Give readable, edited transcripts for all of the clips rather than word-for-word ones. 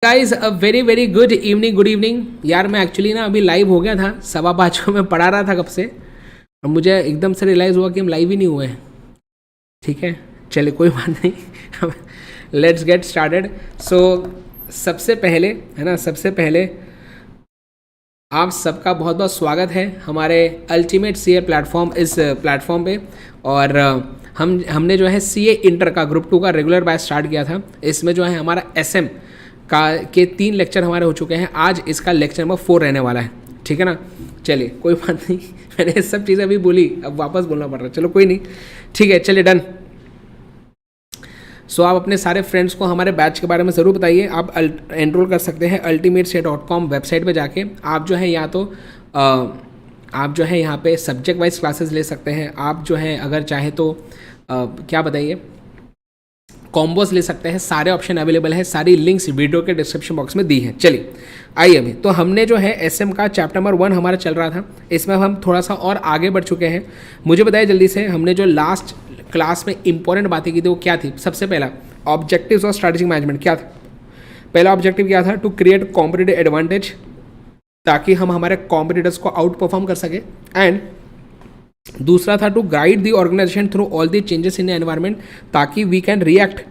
Guys a very very good evening यार। मैं actually ना अभी लाइव हो गया था 5:15 को। मैं पढ़ा रहा था कब से और मुझे एकदम से रियलाइज़ हुआ कि हम लाइव ही नहीं हुए हैं। ठीक है, चलिए कोई बात नहीं। Let's get started. सो सबसे पहले है ना, सबसे पहले आप सबका बहुत बहुत स्वागत है हमारे अल्टीमेट सीए प्लेटफॉर्म, इस प्लेटफॉर्म पे। और हमने जो है सीए इंटर का ग्रुप 2 का रेगुलर बैच स्टार्ट किया था। इसमें जो है हमारा एसएम का के 3 लेक्चर हमारे हो चुके हैं। आज इसका लेक्चर नंबर 4 रहने वाला है। ठीक है ना, चलिए कोई बात नहीं। मैंने ये सब चीज़ें अभी बोली, अब वापस बोलना पड़ रहा है। चलो कोई नहीं, ठीक है, चलिए डन। सो आप अपने सारे फ्रेंड्स को हमारे बैच के बारे में ज़रूर बताइए। आप एनरोल कर सकते हैं ultimatec.com वेबसाइट पे जाके। आप जो है या तो आप जो है यहाँ पे सब्जेक्ट वाइज क्लासेस ले सकते हैं। आप जो है अगर चाहे तो क्या बताइए, कॉम्बोज ले सकते हैं। सारे ऑप्शन अवेलेबल है, सारी लिंक्स वीडियो के डिस्क्रिप्शन बॉक्स में दी है। चलिए आइए, अभी तो हमने जो है एसएम का चैप्टर नंबर 1 हमारा चल रहा था। इसमें हम थोड़ा सा और आगे बढ़ चुके हैं। मुझे बताइए जल्दी से, हमने जो लास्ट क्लास में इंपॉर्टेंट बातें की थी वो क्या थी। सबसे पहला ऑब्जेक्टिव्स और स्ट्रैटेजिक मैनेजमेंट क्या था। पहला ऑब्जेक्टिव क्या था, टू क्रिएट कॉम्पिटिटिव एडवांटेज, ताकि हम हमारे कॉम्पिटिटर्स को आउट परफॉर्म कर सके। एंड दूसरा था to guide the organisation through all the changes in the environment, ताकि we can react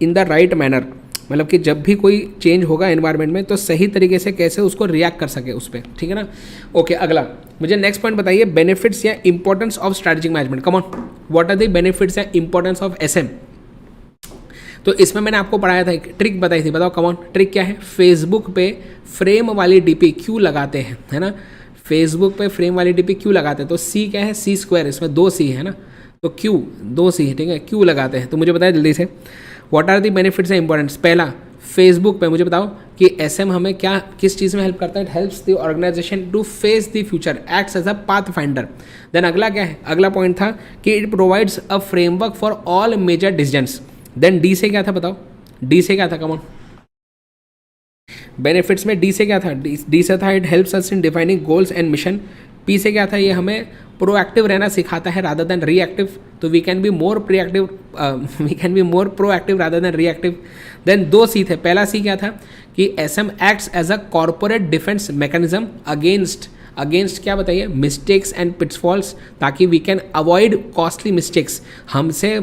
in the right manner. मतलब कि जब भी कोई चेंज होगा एनवायरनमेंट में तो सही तरीके से कैसे उसको रिएक्ट कर सके उस पर। ठीक है ना, ओके। अगला मुझे नेक्स्ट पॉइंट बताइए, बेनिफिट्स या importance of strategic management. Come on, what are the benefits या इंपॉर्टेंस ऑफ एसएम। तो इसमें मैंने आपको पढ़ाया था, एक ट्रिक बताई थी, बताओ कम ऑन। ट्रिक क्या है, फेसबुक पे फ्रेम वाली डीपी क्यों लगाते हैं, है ना। फेसबुक पे फ्रेम वाली डीपी क्यों लगाते हैं, तो सी क्या है, सी स्क्वायर, इसमें 2 सी है ना, तो क्यू 2 सी है। ठीक है, क्यों लगाते हैं, तो मुझे बताया जल्दी से what are the benefits and importance. पहला, फेसबुक पे मुझे बताओ कि एसएम हमें क्या किस चीज़ में हेल्प करता है। It helps the organisation to face the future, acts as a path finder. Then अगला क्या है, अगला पॉइंट था कि it provides a framework for all major decisions. Then D से क्या था, बताओ डी से क्या था, कम ऑन। बेनिफिट्स में डी से क्या था, डी से था it helps us in defining goals and mission. P से क्या था, ये हमें प्रोएक्टिव रहना सिखाता है रादर देन रिएक्टिव, तो we can be more proactive rather than reactive. Then 2 C थे। पहला सी क्या था कि SM acts as a corporate defence mechanism against क्या बताइए, मिस्टेक्स एंड पिट्सफॉल्स, ताकि we can avoid costly mistakes. हमसे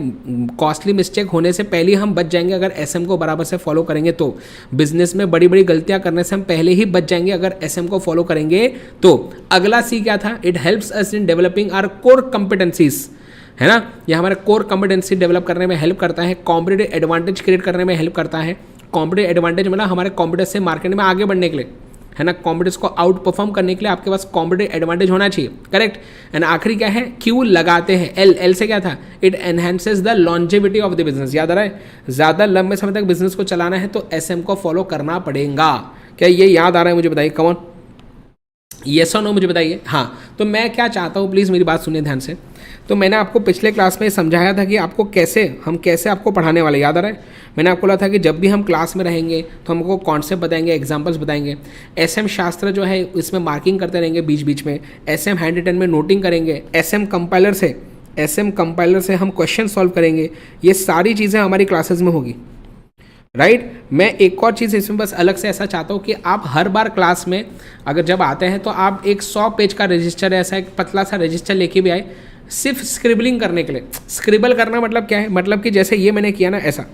कॉस्टली मिस्टेक होने से पहले ही हम बच जाएंगे अगर एसएम को बराबर से फॉलो करेंगे। तो बिजनेस में बड़ी बड़ी गलतियां करने से हम पहले ही बच जाएंगे अगर एसएम को फॉलो करेंगे तो। अगला सी क्या था, it helps us in developing our core competencies, है ना। यह हमारे कोर कॉम्पिटेंसी डेवलप करने में हेल्प करता है, कॉम्पिटिटिव एडवांटेज क्रिएट करने में हेल्प करता है। कॉम्पिटिटिव एडवांटेज मतलब हमारे कॉम्पिटिटर से मार्केट में आगे बढ़ने के लिए, है ना, कॉम्पिटिटर्स को आउट परफॉर्म करने के लिए आपके पास कॉम्पिटिटिव एडवांटेज होना चाहिए। करेक्ट। एंड आखिरी क्या है, क्यू लगाते हैं, एल से क्या था, it enhances the longevity of the business. याद आ रहा है, ज़्यादा लंबे समय तक बिजनेस को चलाना है तो एसएम को फॉलो करना पड़ेगा। क्या ये याद आ रहा है, मुझे बताइए कम ऑन, येस और नो मुझे बताइए। हाँ, तो मैं क्या चाहता हूँ, प्लीज़ मेरी बात सुनिए ध्यान से। तो मैंने आपको पिछले क्लास में समझाया था कि आपको कैसे आपको पढ़ाने वाले, याद आ रहा है। मैंने आपको बोला था कि जब भी हम क्लास में रहेंगे तो हमको कॉन्सेप्ट बताएंगे, एग्जांपल्स बताएंगे। एसएम शास्त्र जो है इसमें मार्किंग करते रहेंगे बीच बीच में, एसएम हैंड रिटन में नोटिंग करेंगे, एसएम कंपाइलर से हम क्वेश्चन सॉल्व करेंगे। ये सारी चीज़ें हमारी क्लासेज में होगी, राइट। मैं एक और चीज़ इसमें बस अलग से ऐसा चाहता हूँ कि आप हर बार क्लास में अगर जब आते हैं तो आप एक 100 पेज का रजिस्टर, ऐसा एक पतला सा रजिस्टर लेके भी आए, सिर्फ स्क्रिबलिंग करने के लिए। स्क्रिबल करना मतलब क्या है, मतलब कि जैसे ये मैंने किया ना, ऐसा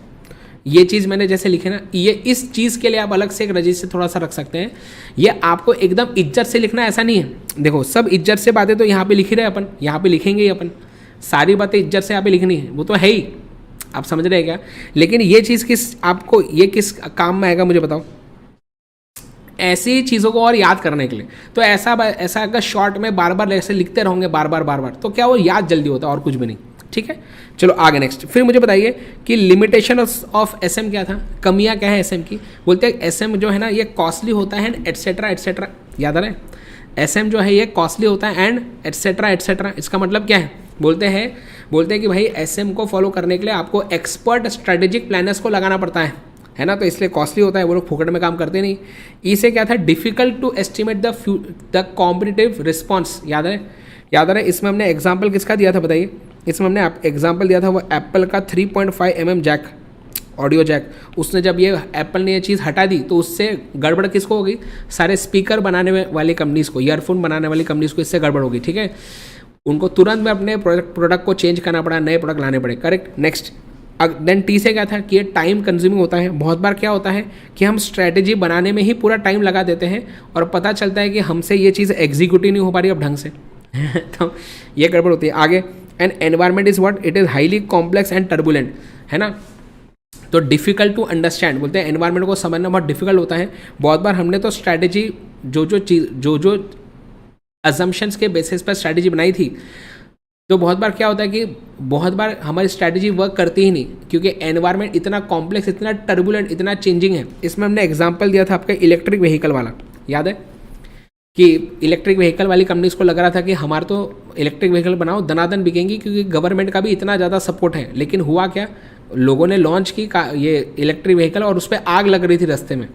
ये चीज़ मैंने जैसे लिखे ना, ये इस चीज़ के लिए आप अलग से एक रजिस्टर थोड़ा सा रख सकते हैं। ये आपको एकदम इज्जत से लिखना ऐसा नहीं है। देखो सब इज्जत से बातें तो यहाँ पे लिख ही रहे अपन, यहाँ पे लिखेंगे ही अपन, सारी बातें इज्जत से यहाँ पे लिखनी है, वो तो है ही, आप समझ रहे हैं क्या। लेकिन ये चीज़ किस काम में आएगा मुझे बताओ, ऐसी चीज़ों को और याद करने के लिए। तो ऐसा अगर शॉर्ट में बार बार ऐसे लिखते रहोगे बार बार तो क्या वो याद जल्दी होता है, और कुछ भी नहीं। ठीक है, चलो आगे नेक्स्ट। फिर मुझे बताइए कि लिमिटेशन ऑफ एसएम क्या था, कमियां क्या है एसएम की। बोलते हैं एसएम जो है ना ये कॉस्टली होता है एंड एटसेट्रा, याद आ रहा है। एसएम जो है ये कॉस्टली होता है एंड एटसेट्रा। इसका मतलब क्या है, बोलते हैं कि भाई एसएम को फॉलो करने के लिए आपको एक्सपर्ट स्ट्रेटेजिक प्लानर्स को लगाना पड़ता है ना, तो इसलिए कॉस्टली होता है, वो लोग फोकट में काम करते नहीं। ई से क्या था, difficult to estimate the competitive response. याद है। इसमें हमने एग्जाम्पल किसका दिया था बताइए। इसमें हमने एग्जाम्पल दिया था वो एप्पल का 3.5 mm जैक, ऑडियो जैक, उसने जब ये एप्पल ने ये चीज़ हटा दी तो उससे गड़बड़ किसको होगी, सारे स्पीकर बनाने वाली कंपनीज़ को, ईयरफोन बनाने वाली कंपनीज़ को इससे गड़बड़ होगी, ठीक है। उनको तुरंत में अपने प्रोडक्ट को चेंज करना पड़ा, नए प्रोडक्ट लाने पड़े, करेक्ट। नेक्स्ट देन टी से क्या था कि ये टाइम कंज्यूमिंग होता है। बहुत बार क्या होता है कि हम स्ट्रैटेजी बनाने में ही पूरा टाइम लगा देते हैं और पता चलता है कि हमसे ये चीज़ एग्जीक्यूट ही नहीं हो पा रही अब ढंग से तो ये गड़बड़ होती है। आगे, and environment is what, it is highly complex and turbulent, है ना। तो डिफ़िकल्ट टू अंडरस्टैंड, बोलते हैं एनवायरमेंट को समझना बहुत डिफिकल्ट होता है। बहुत बार हमने तो स्ट्रैटेजी जो अजम्पशंस के बेसिस पर स्ट्रैटेजी बनाई थी, तो बहुत बार क्या होता है कि बहुत बार हमारी स्ट्रैटेजी वर्क करती ही नहीं, क्योंकि एनवायरनमेंट इतना कॉम्प्लेक्स, इतना टर्बुलेंट, इतना चेंजिंग है। इसमें हमने एग्जांपल दिया था आपका इलेक्ट्रिक व्हीकल वाला, याद है कि इलेक्ट्रिक व्हीकल वाली कंपनीज को लग रहा था कि हमारा तो इलेक्ट्रिक व्हीकल बनाओ दनादन बिकेंगी, क्योंकि गवर्नमेंट का भी इतना ज़्यादा सपोर्ट है। लेकिन हुआ क्या, लोगों ने लॉन्च की ये इलेक्ट्रिक व्हीकल और उस पर आग लग रही थी रास्ते में।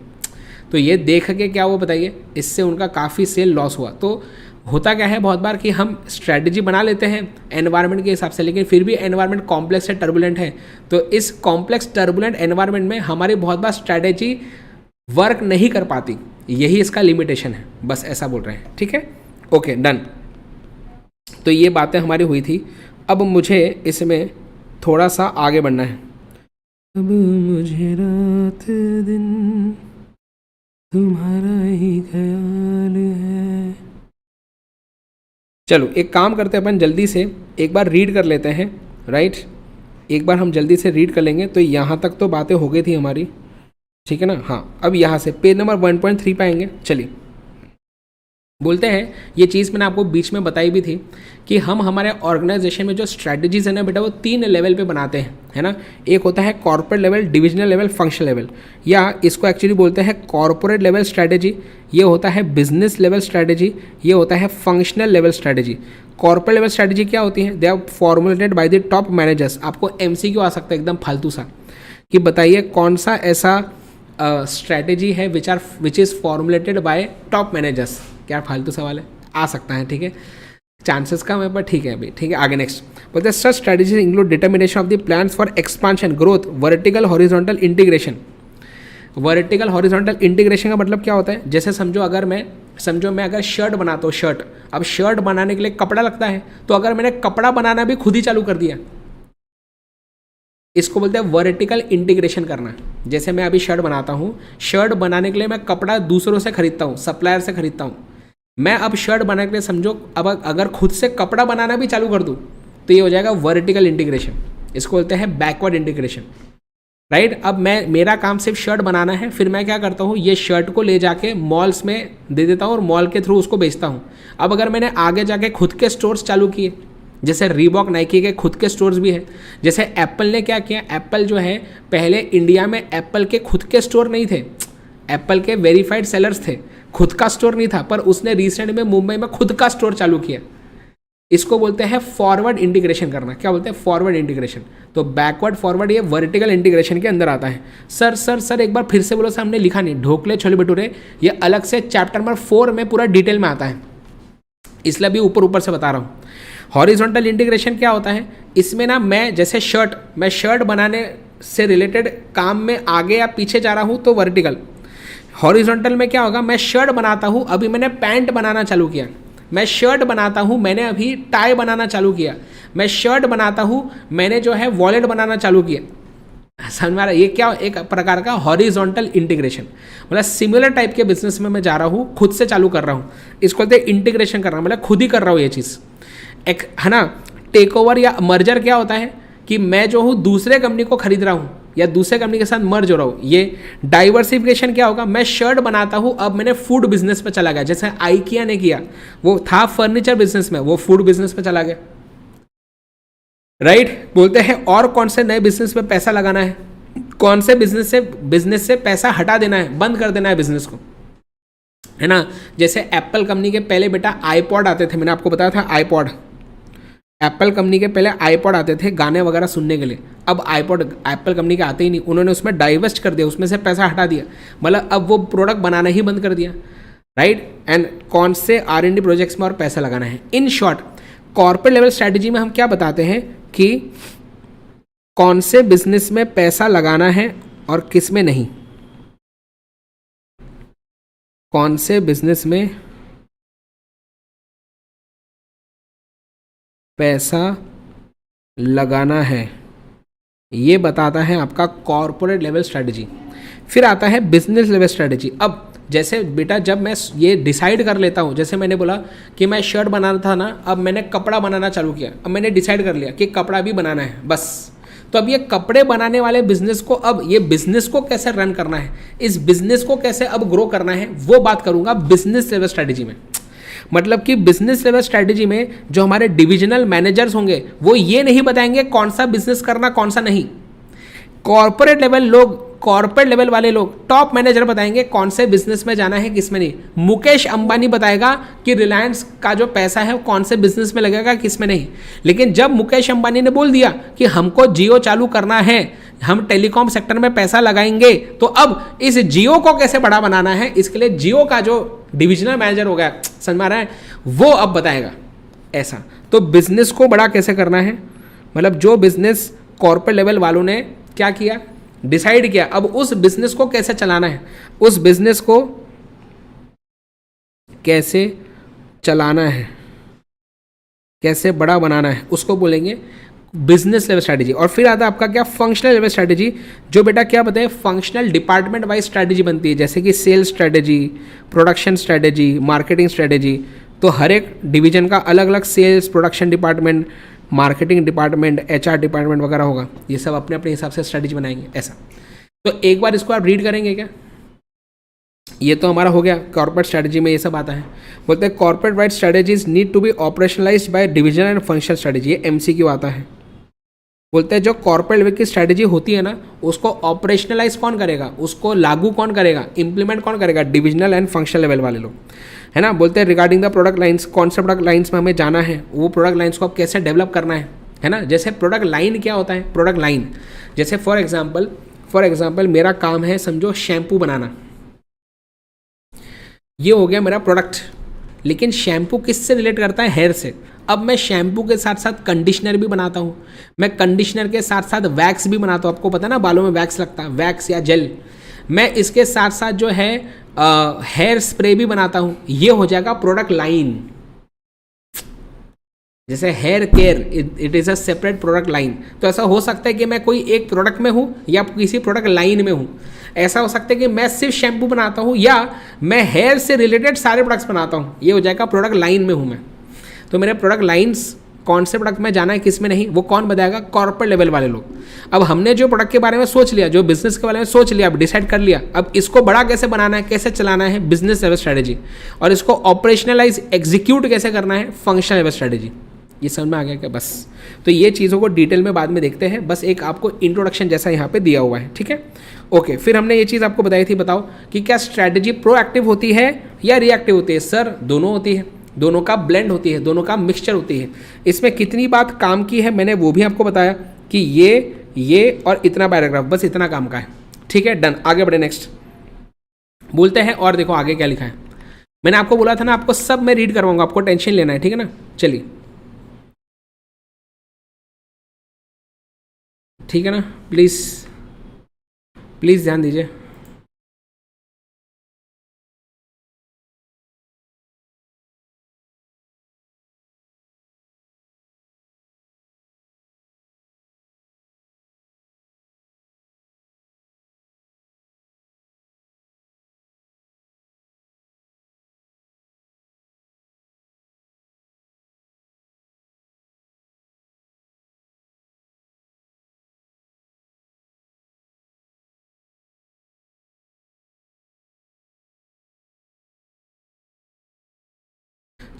तो ये देख के क्या हुआ बताइए, इससे उनका काफ़ी सेल लॉस हुआ। तो होता क्या है बहुत बार कि हम स्ट्रैटेजी बना लेते हैं एनवायरनमेंट के हिसाब से, लेकिन फिर भी एनवायरनमेंट कॉम्प्लेक्स है, टर्बुलेंट है। तो इस कॉम्प्लेक्स टर्बुलेंट एनवायरनमेंट में हमारी बहुत बार स्ट्रैटेजी वर्क नहीं कर पाती, यही इसका लिमिटेशन है, बस ऐसा बोल रहे हैं, ठीक है। Okay, done. तो ये बातें हमारी हुई थी। अब मुझे इसमें थोड़ा सा आगे बढ़ना है। अब मुझे रात दिन तुम्हारा ही ख्याल है। चलो एक काम करते हैं अपन, जल्दी से एक बार रीड कर लेते हैं, राइट। एक बार हम जल्दी से रीड कर लेंगे। तो यहाँ तक तो बातें हो गई थी हमारी, ठीक है ना। हाँ, अब यहाँ से पेज नंबर 1.3 पे आएंगे। चलिए बोलते हैं, ये चीज़ मैंने आपको बीच में बताई भी थी कि हम हमारे ऑर्गेनाइजेशन में जो स्ट्रैटेजीज है ना बेटा, वो 3 लेवल पे बनाते हैं, है ना। एक होता है corporate level, divisional level, functional level, या इसको एक्चुअली बोलते हैं कॉर्पोरेट लेवल स्ट्रैटेजी, ये होता है बिजनेस लेवल स्ट्रैटेजी, ये होता है functional level strategy. Corporate level strategy क्या होती है, they are formulated by the top managers. आपको MCQ आ सकता है एकदम फालतू सा, कि बताइए कौन सा ऐसा स्ट्रैटेजी है which is formulated bye top managers. क्या फालतू सवाल है, आ सकता है, ठीक है, चांसेस कम है पर ठीक है अभी, ठीक है। आगे नेक्स्ट बोलते हैं, such strategies include determination of the plans for expansion, growth, vertical horizontal integration. Vertical horizontal integration का मतलब क्या होता है, जैसे समझो मैं अगर शर्ट बनाता हूँ, शर्ट, अब शर्ट बनाने के लिए कपड़ा लगता है, तो अगर मैंने कपड़ा बनाना भी खुद ही चालू कर दिया, इसको बोलते हैं वर्टिकल इंटीग्रेशन करना। जैसे मैं अभी शर्ट बनाता हूँ, शर्ट बनाने के लिए मैं कपड़ा दूसरों से खरीदता हूँ, सप्लायर से खरीदता हूँ। मैं अब शर्ट बनाने के लिए समझो, अब अगर खुद से कपड़ा बनाना भी चालू कर दूँ तो ये हो जाएगा वर्टिकल इंटीग्रेशन। इसको बोलते हैं बैकवर्ड इंटीग्रेशन, राइट। अब मेरा काम सिर्फ शर्ट बनाना है, फिर मैं क्या करता हूँ, ये शर्ट को ले जाके मॉल्स में दे देता हूँ और मॉल के थ्रू उसको बेचता हूँ। अब अगर मैंने आगे जाके खुद के स्टोर्स चालू किए, जैसे रीबॉक, नाइकी के खुद के स्टोर्स भी है। जैसे एप्पल ने क्या किया, एप्पल जो है पहले इंडिया में एप्पल के खुद के स्टोर नहीं थे, एप्पल के वेरीफाइड सेलर्स थे, खुद का स्टोर नहीं था, पर उसने रिसेंट में मुंबई में खुद का स्टोर चालू किया। इसको बोलते हैं फॉरवर्ड इंटीग्रेशन करना। क्या बोलते हैं, फॉरवर्ड इंटीग्रेशन। तो बैकवर्ड फॉरवर्ड ये वर्टिकल इंटीग्रेशन के अंदर आता है। सर एक बार फिर से बोलो, हमने लिखा नहीं, ढोकले छोले भटूरे, ये अलग से चैप्टर नंबर 4 में पूरा डिटेल में आता है, इसलिए भी ऊपर से बता रहा हूँ। हॉरिजॉन्टल इंटीग्रेशन क्या होता है, इसमें ना मैं जैसे शर्ट बनाने से रिलेटेड काम में आगे या पीछे जा रहा हूँ तो वर्टिकल। हॉरिजॉन्टल में क्या होगा, मैं शर्ट बनाता हूँ, अभी मैंने पैंट बनाना चालू किया, मैं शर्ट बनाता हूँ, मैंने अभी टाई बनाना चालू किया, मैं शर्ट बनाता हूँ, मैंने जो है वॉलेट बनाना चालू किया। समझ में आ रहा है, ये क्या एक प्रकार का हॉरिजॉन्टल इंटीग्रेशन, मतलब सिमिलर टाइप के बिजनेस में मैं जा रहा हूँ, खुद से चालू कर रहा हूँ, इसको कहते हैं इंटीग्रेशन करना, मतलब खुद ही कर रहा हूँ ये चीज़, एक है ना। टेक ओवर या मर्जर क्या होता है कि मैं जो हूँ दूसरे कंपनी को खरीद रहा हूँ या दूसरे कंपनी के साथ मर्ज हो रहा हूँ। ये डाइवर्सिफिकेशन क्या होगा, मैं शर्ट बनाता हूँ, अब मैंने फूड बिजनेस पे चला गया, जैसे आइकिया ने किया, वो था फर्नीचर बिजनेस में, वो फूड बिजनेस पे चला गया, राइट। बोलते हैं और कौन से नए बिजनेस में पैसा लगाना है, कौन से बिजनेस से पैसा हटा देना है, बंद कर देना है बिजनेस को, है ना। जैसे एप्पल कंपनी के पहले बेटा आईपॉड आते थे, मैंने आपको बताया था आईपॉड, एप्पल कंपनी के पहले आईपॉड आते थे गाने वगैरह सुनने के लिए, अब आईपॉड एप्पल कंपनी के आते ही नहीं, उन्होंने उसमें डाइवर्स्ट कर दिया, उसमें से पैसा हटा दिया, मतलब अब वो प्रोडक्ट बनाना ही बंद कर दिया, राइट। एंड कौन से R&D प्रोजेक्ट्स में और पैसा लगाना है। In short corporate level strategy में हम क्या बताते हैं कि कौन से बिजनेस में पैसा लगाना है और किस में नहीं। कौन से बिजनेस में पैसा लगाना है ये बताता है आपका कॉर्पोरेट लेवल स्ट्रेटजी। फिर आता है बिजनेस लेवल स्ट्रेटजी। अब जैसे बेटा जब मैं ये डिसाइड कर लेता हूँ, जैसे मैंने बोला कि मैं शर्ट बनाना था ना, अब मैंने कपड़ा बनाना चालू किया, अब मैंने डिसाइड कर लिया कि कपड़ा भी बनाना है बस। तो अब ये कपड़े बनाने वाले बिजनेस को, अब ये बिजनेस को कैसे रन करना है, इस बिजनेस को कैसे अब ग्रो करना है, वो बात करूंगा बिजनेस लेवल स्ट्रेटजी में। मतलब कि बिजनेस लेवल स्ट्रेटजी में जो हमारे डिविजनल मैनेजर्स होंगे वो ये नहीं बताएंगे कौन सा बिजनेस करना कौन सा नहीं। कॉर्पोरेट लेवल लोग, कॉर्पोरेट लेवल वाले लोग, टॉप मैनेजर बताएंगे कौन से बिजनेस में जाना है किस में नहीं। मुकेश अंबानी बताएगा कि रिलायंस का जो पैसा है वो कौन से बिजनेस में लगेगा किस में नहीं। लेकिन जब मुकेश अंबानी ने बोल दिया कि हमको जियो चालू करना है, हम टेलीकॉम सेक्टर में पैसा लगाएंगे, तो अब इस जियो को कैसे बड़ा बनाना है, इसके लिए जियो का जो डिविजनल मैनेजर हो गया, समझ में आ रहा है, वो अब बताएगा ऐसा। तो बिजनेस को बड़ा कैसे करना है, मतलब जो बिजनेस कॉर्पोरेट लेवल वालों ने क्या किया, डिसाइड किया, अब उस बिजनेस को कैसे चलाना है, उस बिजनेस को कैसे चलाना है, कैसे बड़ा बनाना है, उसको बोलेंगे बिजनेस लेवल स्ट्रैटेजी। और फिर आता है आपका क्या, फंक्शनल लेवल स्ट्रैटेजी, जो बेटा क्या बताए फंक्शनल डिपार्टमेंट वाइज स्ट्रैटेजी बनती है, जैसे कि sales strategy, production strategy, marketing strategy. तो हर एक डिवीजन का अलग अलग sales, production department, marketing department, HR department वगैरह होगा, ये सब अपने अपने हिसाब से स्ट्रैटेजी बनाएंगे ऐसा। तो एक बार इसको आप रीड करेंगे क्या, ये तो हमारा हो गया कॉर्पोरेट स्ट्रैटेजी में ये सब आता है। बोलते हैं corporate wide strategies need to be operationalised by division and functional strategy, ये एमसीक्यू आता है। बोलते हैं जो कॉर्पोरेट लेवल की स्ट्रैटेजी होती है ना, उसको ऑपरेशनलाइज कौन करेगा, उसको लागू कौन करेगा, इंप्लीमेंट कौन करेगा, डिविजनल एंड फंक्शनल लेवल वाले लोग, है ना। बोलते हैं रिगार्डिंग द प्रोडक्ट लाइन्स, कौन से प्रोडक्ट लाइन्स में हमें जाना है, वो प्रोडक्ट लाइन्स को अब कैसे डेवलप करना है ना। जैसे प्रोडक्ट लाइन क्या होता है, प्रोडक्ट लाइन जैसे फॉर एग्जाम्पल मेरा काम है समझो शैम्पू बनाना, ये हो गया मेरा प्रोडक्ट। लेकिन शैम्पू किससे रिलेट करता है, हेयर से। अब मैं शैम्पू के साथ साथ कंडीशनर भी बनाता हूँ, मैं कंडीशनर के साथ साथ वैक्स भी बनाता हूँ, आपको पता है ना बालों में वैक्स लगता है, वैक्स या जेल। मैं इसके साथ साथ जो है हेयर स्प्रे भी बनाता हूँ, ये हो जाएगा प्रोडक्ट लाइन। जैसे hair care, it is a separate product line. तो ऐसा हो सकता है कि मैं कोई एक प्रोडक्ट में हूँ या किसी प्रोडक्ट लाइन में हूँ। ऐसा हो सकता है कि मैं सिर्फ शैम्पू बनाता हूँ या मैं हेयर से रिलेटेड सारे प्रोडक्ट्स बनाता हूँ, ये हो जाएगा प्रोडक्ट लाइन में हूँ मैं। तो मेरे प्रोडक्ट लाइन्स कौन से प्रोडक्ट में जाना है किस में नहीं, वो कौन बताएगा, कॉर्पोरेट लेवल वाले लोग। अब हमने जो प्रोडक्ट के बारे में सोच लिया, जो बिजनेस के बारे में सोच लिया, अब डिसाइड कर लिया, अब इसको बड़ा कैसे बनाना है, कैसे चलाना है, बिजनेस लेवल स्ट्रैटेजी। और इसको ऑपरेशनलाइज एग्जीक्यूट कैसे करना है, फंक्शनल लेवल स्ट्रैटेजी। ये समझ में आ गया क्या, बस। तो ये चीज़ों को डिटेल में बाद में देखते हैं, बस एक आपको इंट्रोडक्शन जैसा यहाँ पे दिया हुआ है, ठीक है। ओके, फिर हमने ये चीज़ आपको बताई थी, बताओ कि क्या स्ट्रैटेजी प्रोएक्टिव होती है या रिएक्टिव होती है। सर दोनों होती है, दोनों का ब्लेंड होती है, दोनों का मिक्सचर होती है। इसमें कितनी बात काम की है मैंने वो भी आपको बताया कि ये और इतना पैराग्राफ, बस इतना काम का है, ठीक है। डन, आगे बढ़े, नेक्स्ट बोलते हैं। और देखो आगे क्या लिखा है, मैंने आपको बोला था ना आपको सब मैं रीड करवाऊंगा, आपको टेंशन लेना है, ठीक है ना। चलिए ठीक है ना, प्लीज़ ध्यान दीजिए।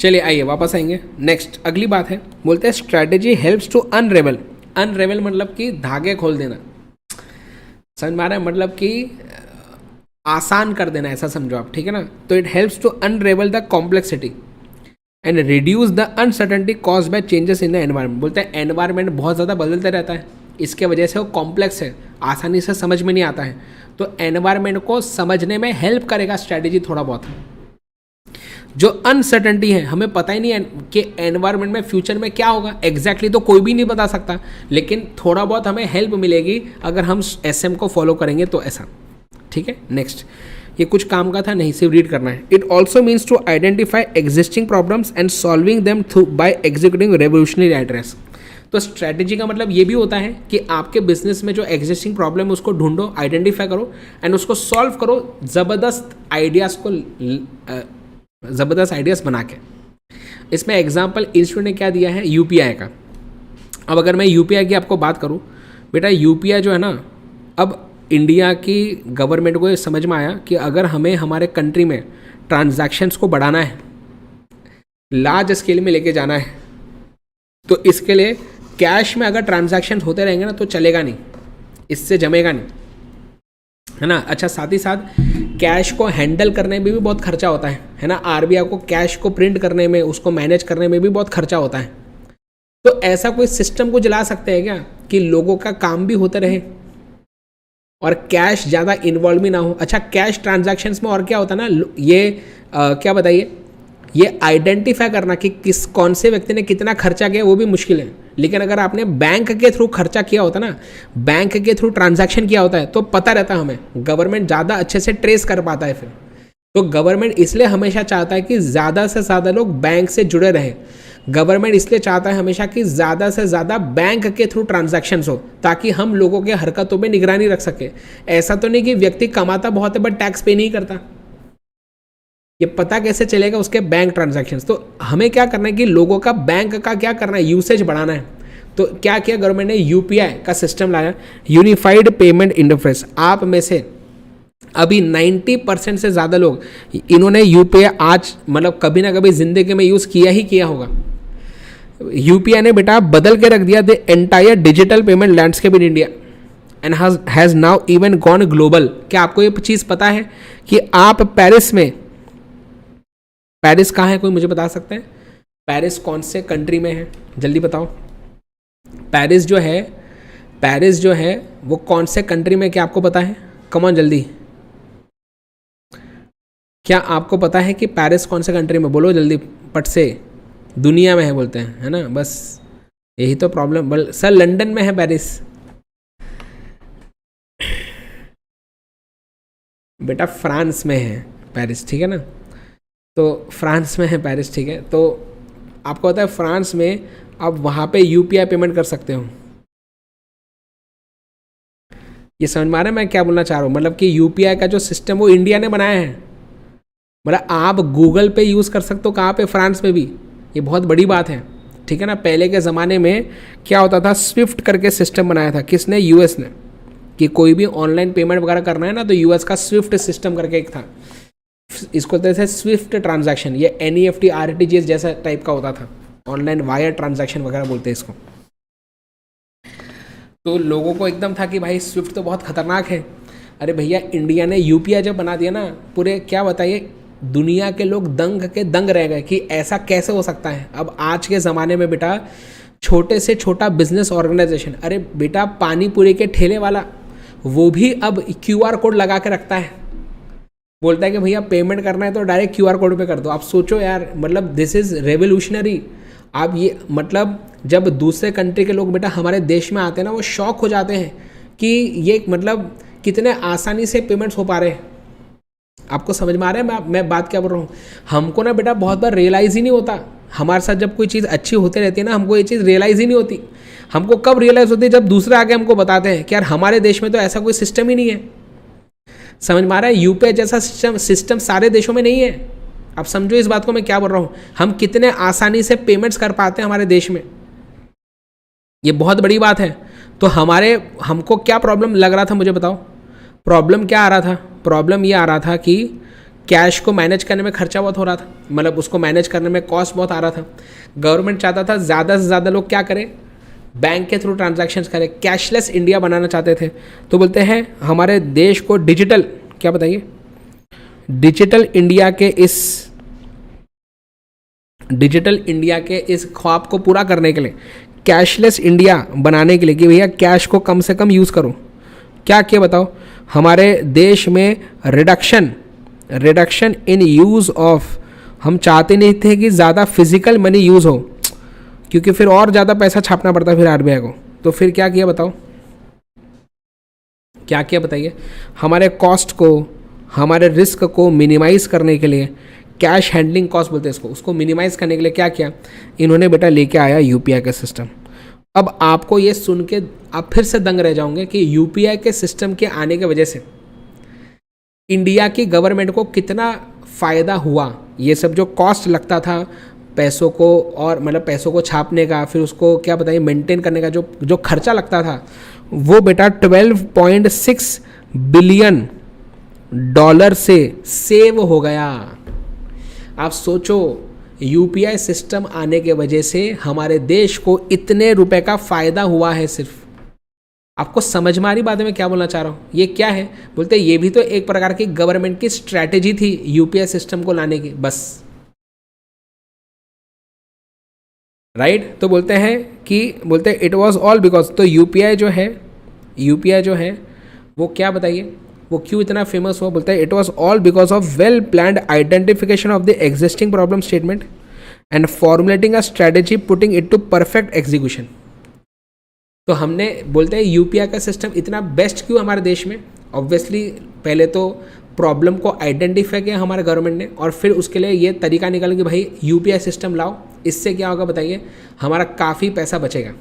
चलिए आइए वापस आएंगे। नेक्स्ट अगली बात है, बोलते हैं strategy helps to unravel. Unravel मतलब कि धागे खोल देना, समझ में आ रहा है, मतलब कि आसान कर देना, ऐसा समझो आप, ठीक है ना। तो it helps to unravel the complexity and reduce the uncertainty cause by changes in the environment. बोलते हैं एनवायरमेंट बहुत ज़्यादा बदलता रहता है, इसके वजह से वो कॉम्प्लेक्स है, आसानी से समझ में नहीं आता है। तो एनवायरमेंट को समझने में हेल्प करेगा स्ट्रैटेजी थोड़ा बहुत। जो अनसर्टेनिटी है, हमें पता ही नहीं है कि एनवायरनमेंट में फ्यूचर में क्या होगा एग्जैक्टली तो कोई भी नहीं बता सकता, लेकिन थोड़ा बहुत हमें हेल्प मिलेगी अगर हम SM को फॉलो करेंगे तो ऐसा। ठीक है, नेक्स्ट, ये कुछ काम का था नहीं, सिर्फ रीड करना है। It also means to identify existing problems and solving them through by executing revolutionary ideas. तो स्ट्रैटेजी का मतलब ये भी होता है कि आपके बिजनेस में जो एग्जिस्टिंग प्रॉब्लम है उसको ढूंढो, आइडेंटिफाई करो एंड उसको सॉल्व करो ज़बरदस्त आइडियाज़ बना के। इसमें एग्जाम्पल इंस्टीट्यूट ने क्या दिया है, UPI का। अब अगर मैं UPI की आपको बात करूं, बेटा UPI जो है ना, अब इंडिया की गवर्नमेंट को ये समझ में आया कि अगर हमें हमारे कंट्री में ट्रांजैक्शंस को बढ़ाना है, लार्ज स्केल में लेके जाना है, तो इसके लिए कैश में अगर ट्रांजैक्शन होते रहेंगे ना तो चलेगा नहीं, इससे जमेगा नहीं, है ना। अच्छा, साथ ही साथ कैश को हैंडल करने में भी बहुत खर्चा होता है ना। RBI को कैश को प्रिंट करने में, उसको मैनेज करने में भी बहुत खर्चा होता है। तो ऐसा कोई सिस्टम को चला सकते हैं क्या कि लोगों का काम भी होते रहे और कैश ज़्यादा इन्वॉल्व भी ना हो। अच्छा, कैश ट्रांजैक्शंस में और क्या होता है ना, ये क्या बताइए, ये आइडेंटिफाई करना कि कौन से व्यक्ति ने कितना खर्चा किया वो भी मुश्किल है। लेकिन अगर आपने बैंक के थ्रू खर्चा किया होता ना, बैंक के थ्रू ट्रांजैक्शन किया होता है तो पता रहता हमें, गवर्नमेंट ज़्यादा अच्छे से ट्रेस कर पाता है फिर। तो गवर्नमेंट इसलिए हमेशा चाहता है कि ज़्यादा से ज़्यादा लोग बैंक से जुड़े रहें। गवर्नमेंट इसलिए चाहता है हमेशा कि ज़्यादा से ज़्यादा बैंक के थ्रू ट्रांजैक्शंस हो, ताकि हम लोगों के हरकतों पर निगरानी रख सके। ऐसा तो नहीं कि व्यक्ति कमाता बहुत है बट टैक्स पे नहीं करता, ये पता कैसे चलेगा उसके बैंक ट्रांजैक्शंस। तो हमें क्या करना है कि लोगों का बैंक का क्या करना है, यूसेज बढ़ाना है। तो क्या किया गवर्नमेंट ने, UPI का सिस्टम लाया, यूनिफाइड पेमेंट इंटरफेस। आप में से अभी 90% से ज़्यादा लोग इन्होंने UPI आज मतलब कभी ना कभी ज़िंदगी में यूज़ किया ही किया होगा। UPI ने बेटा बदल के रख दिया the entire digital payment landscape in India and has now even gone global. क्या आपको ये चीज़ पता है कि आप पेरिस कहाँ है, कोई मुझे बता सकते हैं? पेरिस कौन से कंट्री में है, जल्दी बताओ। पेरिस जो है वो कौन से कंट्री में, क्या आपको पता है? कम ऑन जल्दी, क्या आपको पता है कि पेरिस कौन से कंट्री में? बोलो जल्दी पट से। दुनिया में है बोलते हैं, है ना, बस यही तो प्रॉब्लम। सर लंदन में है पेरिस, बेटा फ्रांस में है पेरिस, ठीक है ना। तो फ्रांस में है पेरिस, ठीक है। तो आपको पता है फ्रांस में आप वहाँ पे UPI पेमेंट कर सकते हो। ये समझ में आ रहा है मैं क्या बोलना चाह रहा हूँ? मतलब कि UPI का जो सिस्टम वो इंडिया ने बनाया है, मतलब आप गूगल पे यूज़ कर सकते हो, कहाँ पे? फ्रांस में भी। ये बहुत बड़ी बात है, ठीक है ना। पहले के ज़माने में क्या होता था, स्विफ्ट करके सिस्टम बनाया था, किसने? US ने, कि कोई भी ऑनलाइन पेमेंट वगैरह करना है ना तो US का स्विफ्ट सिस्टम करके एक था, इसको कहते थे स्विफ्ट ट्रांजैक्शन। ये NEFT RTGS जैसा टाइप का होता था, ऑनलाइन वायर ट्रांजैक्शन वगैरह बोलते हैं इसको। तो लोगों को एकदम था कि भाई स्विफ्ट तो बहुत खतरनाक है। अरे भैया, इंडिया ने UPI जब बना दिया ना, पूरे क्या बताइए दुनिया के लोग दंग रह गए कि ऐसा कैसे हो सकता है। अब आज के ज़माने में बेटा छोटे से छोटा बिजनेस ऑर्गेनाइजेशन, अरे बेटा पानी पूरी के ठेले वाला वो भी अब QR कोड लगा के रखता है, बोलता है कि भैया पेमेंट करना है तो डायरेक्ट QR कोड पे कर दो। आप सोचो यार, मतलब दिस इज़ रेवोल्यूशनरी। आप ये मतलब जब दूसरे कंट्री के लोग बेटा हमारे देश में आते हैं ना, वो शॉक हो जाते हैं कि ये मतलब कितने आसानी से पेमेंट्स हो पा रहे हैं। आपको समझ में आ रहा है मैं बात क्या बोल रहा हूँ? हमको ना बेटा बहुत बार रियलाइज़ ही नहीं होता, हमारे साथ जब कोई चीज़ अच्छी होती रहती है ना, हमको ये चीज़ रियलाइज़ ही नहीं होती। हमको कब रियलाइज़ होती है? जब दूसरे आके हमको बताते हैं कि यार हमारे देश में तो ऐसा कोई सिस्टम ही नहीं है। समझ में आ रहा है? UPI जैसा सिस्टम सारे देशों में नहीं है। अब समझो इस बात को मैं क्या बोल रहा हूँ, हम कितने आसानी से पेमेंट्स कर पाते हैं हमारे देश में, ये बहुत बड़ी बात है। तो हमको क्या प्रॉब्लम लग रहा था, मुझे बताओ? प्रॉब्लम क्या आ रहा था? प्रॉब्लम ये आ रहा था कि कैश को मैनेज करने में खर्चा बहुत हो रहा था, मतलब उसको मैनेज करने में कॉस्ट बहुत आ रहा था। गवर्नमेंट चाहता था ज़्यादा से ज़्यादा लोग क्या करें, बैंक के थ्रू ट्रांजैक्शंस करें, कैशलेस इंडिया बनाना चाहते थे। तो बोलते हैं हमारे देश को डिजिटल, क्या बताइए, डिजिटल इंडिया के इस ख्वाब को पूरा करने के लिए, कैशलेस इंडिया बनाने के लिए कि भैया कैश को कम से कम यूज़ करो, क्या किया बताओ? हमारे देश में रिडक्शन इन यूज़ ऑफ हम चाहते नहीं थे कि ज़्यादा फिजिकल मनी यूज़ हो, क्योंकि फिर और ज़्यादा पैसा छापना पड़ता फिर आरबीआई को। तो फिर क्या किया बताओ, क्या किया बताइए। हमारे कॉस्ट को, हमारे रिस्क को मिनिमाइज़ करने के लिए, कैश हैंडलिंग कॉस्ट बोलते हैं इसको, उसको मिनिमाइज़ करने के लिए क्या किया इन्होंने बेटा, लेके आया यूपीआई का सिस्टम। अब आपको ये सुन के आप फिर से दंग रह जाओगे कि यूपीआई के सिस्टम के आने की वजह से इंडिया की गवर्नमेंट को कितना फ़ायदा हुआ। ये सब जो कॉस्ट लगता था पैसों को, और मतलब पैसों को छापने का, फिर उसको क्या बताइए मेंटेन करने का जो जो खर्चा लगता था, वो बेटा 12.6 बिलियन डॉलर से सेव हो गया। आप सोचो, यूपीआई सिस्टम आने के वजह से हमारे देश को इतने रुपए का फ़ायदा हुआ है। सिर्फ आपको समझ में आ रही बात है मैं क्या बोलना चाह रहा हूँ। ये क्या है बोलते, ये भी तो एक प्रकार की गवर्नमेंट की स्ट्रैटेजी थी यूपीआई सिस्टम को लाने की, बस राइट। तो बोलते हैं कि बोलते हैं इट वाज ऑल बिकॉज, तो यूपीआई जो है वो क्या बताइए, वो क्यों इतना फेमस हुआ। बोलते हैं it was all because of well planned identification of the existing problem statement and formulating a strategy putting it to perfect execution. तो हमने बोलते हैं यूपीआई का सिस्टम इतना बेस्ट क्यों हमारे देश में। ऑब्वियसली पहले तो प्रॉब्लम को आइडेंटिफाई किया हमारे गवर्नमेंट ने, और फिर उसके लिए ये तरीका निकाला कि भाई यूपीआई सिस्टम लाओ। इससे क्या होगा बताइए, हमारा काफ़ी पैसा बचेगा।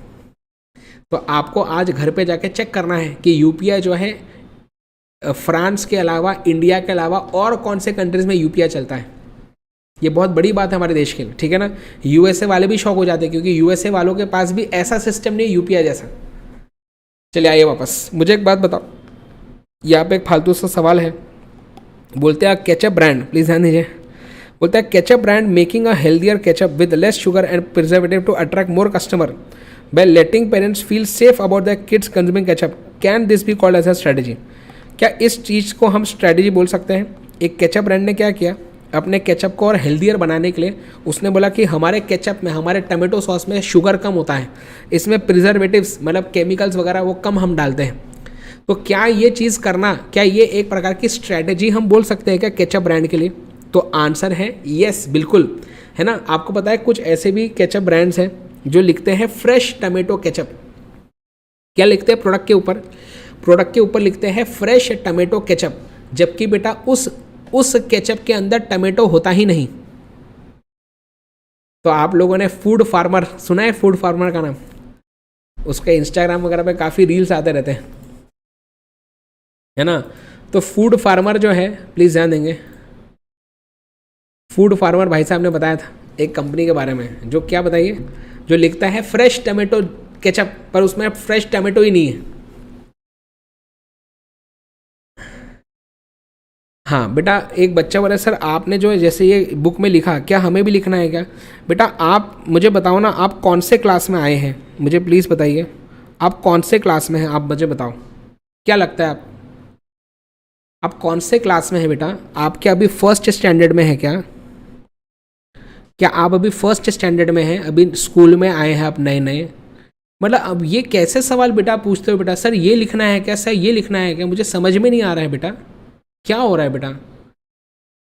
तो आपको आज घर पे जाके चेक करना है कि यूपीआई जो है फ्रांस के अलावा, इंडिया के अलावा और कौन से कंट्रीज़ में यूपीआई चलता है। ये बहुत बड़ी बात है हमारे देश के लिए, ठीक है ना। यूएसए वाले भी शौक हो जाते हैं, क्योंकि यूएसए वालों के पास भी ऐसा सिस्टम नहीं है यूपीआई जैसा। चलिए आइए वापस, मुझे एक बात बताओ, यहाँ पे एक फालतू सा सवाल है। बोलते हैं केचप ब्रांड, प्लीज़ ध्यान दीजिए। बोलते हैं ketchup brand making a healthier ketchup with less sugar and preservative to attract more customer by letting parents feel safe about the kids consuming ketchup, can this be called as a strategy. क्या इस चीज़ को हम strategy बोल सकते हैं। एक ketchup brand ने क्या किया, अपने केचप को और हेल्दियर बनाने के लिए उसने बोला कि हमारे केचप में, हमारे टमाटो सॉस में शुगर कम होता है, इसमें प्रिजर्वेटिव्स मतलब केमिकल्स वगैरह वो कम हम डालते हैं। तो क्या ये चीज़ करना, क्या ये एक प्रकार की स्ट्रैटेजी हम बोल सकते हैं क्या केचप ब्रांड के लिए। तो आंसर है यस, बिल्कुल, है ना। आपको पता है कुछ ऐसे भी केचप ब्रांड्स हैं जो लिखते हैं फ्रेश टमाटो केचप। क्या लिखते हैं प्रोडक्ट के ऊपर लिखते हैं फ्रेश टमाटो केचप, जबकि बेटा उस केचप के अंदर टमाटो होता ही नहीं। तो आप लोगों ने फूड फार्मर सुना है, फूड फार्मर का नाम, उसके इंस्टाग्राम वगैरह पे काफ़ी रील्स आते रहते हैं, है ना। तो फूड फार्मर जो है, प्लीज़ ध्यान देंगे, फूड फार्मर भाई साहब ने बताया था एक कंपनी के बारे में, जो क्या बताइए, जो लिखता है फ्रेश टमाटो केचप, पर उसमें फ्रेश टमाटो ही नहीं है। हाँ बेटा, एक बच्चा बोला सर आपने जो जैसे ये बुक में लिखा, क्या हमें भी लिखना है क्या। बेटा आप मुझे बताओ ना, आप कौन से क्लास में आए हैं, मुझे प्लीज़ बताइए, आप कौन से क्लास में हैं, आप मुझे बताओ, क्या लगता है आप कौन से क्लास में हैं बेटा। आप क्या अभी फर्स्ट स्टैंडर्ड में हैं क्या आप अभी फर्स्ट स्टैंडर्ड में हैं, अभी स्कूल में आए हैं आप नए नए। मतलब अब ये कैसे सवाल बेटा पूछते हो बेटा, सर ये लिखना है क्या, सर ये लिखना है क्या, मुझे समझ में नहीं आ रहा है बेटा, क्या हो रहा है बेटा,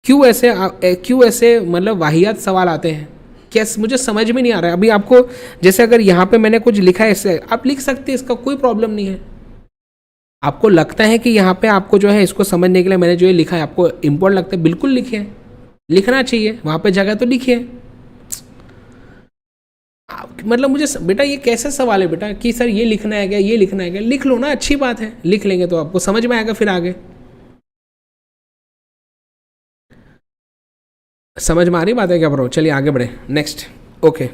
क्यों ऐसे मतलब वाहियात सवाल आते हैं, कैसे, मुझे समझ में नहीं आ रहा है। अभी आपको जैसे अगर यहाँ पे मैंने कुछ लिखा है, इससे आप लिख सकते हैं, इसका कोई प्रॉब्लम नहीं है। आपको लगता है कि यहाँ पे आपको जो है इसको समझने के लिए मैंने जो ये लिखा है आपको इम्पोर्टेंट लगता है, बिल्कुल लिखिए, लिखना चाहिए, वहाँ पे जगह तो लिखिए। मतलब मुझे बेटा ये कैसे सवाल है बेटा कि सर ये लिखना है क्या, ये लिखना है क्या, लिख लो ना, अच्छी बात है, लिख लेंगे तो आपको समझ में आएगा फिर आगे। समझ में आ रही बात है क्या ब्रो। चलिए आगे बढ़े, नेक्स्ट। ओके,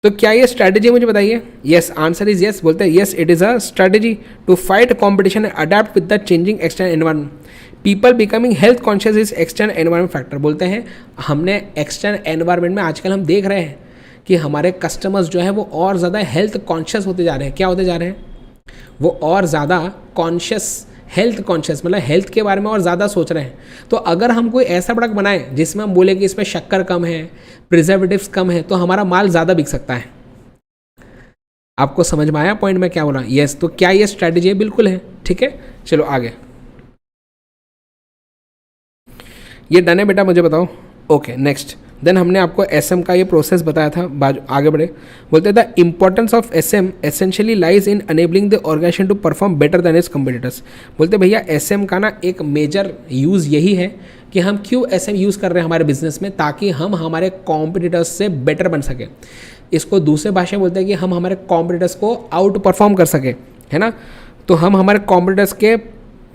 तो क्या ये स्ट्रैटेजी मुझे बताइए। Yes, answer is yes. बोलते हैं yes it is a strategy to fight competition and adapt with the changing external environment. People becoming health conscious is external environment factor. बोलते हैं हमने एक्सटर्नल एनवायरनमेंट में आजकल हम देख रहे हैं कि हमारे कस्टमर्स जो है वो और ज़्यादा हेल्थ कॉन्शियस होते जा रहे हैं। क्या होते जा रहे हैं, वो और ज़्यादा कॉन्शियस, हेल्थ कॉन्शियस, मतलब हेल्थ के बारे में और ज़्यादा सोच रहे हैं। तो अगर हम कोई ऐसा प्रोडक्ट बनाएं जिसमें हम बोले कि इसमें शक्कर कम है, प्रिजर्वेटिव्स कम है, तो हमारा माल ज़्यादा बिक सकता है। आपको समझ में आया पॉइंट में क्या बोला। यस, तो क्या ये स्ट्रैटेजी है, बिल्कुल है, ठीक है। चलो आगे, ये डन है बेटा, मुझे बताओ। ओके नेक्स्ट, देन हमने आपको एसएम का ये प्रोसेस बताया था, आगे बढ़े। बोलते the importance of SM essentially lies in enabling the organisation to perform better than its competitors. बोलते भैया एसएम का ना एक मेजर यूज़ यही है कि हम क्यों एसएम यूज़ कर रहे हैं हमारे बिजनेस में, ताकि हम हमारे कॉम्पिटिटर्स से बेटर बन सके। इसको दूसरे भाषा में बोलते हैं कि हम हमारे कॉम्पिटिटर्स को आउट परफॉर्म कर सके, है ना। तो हम हमारे कॉम्पिटिटर्स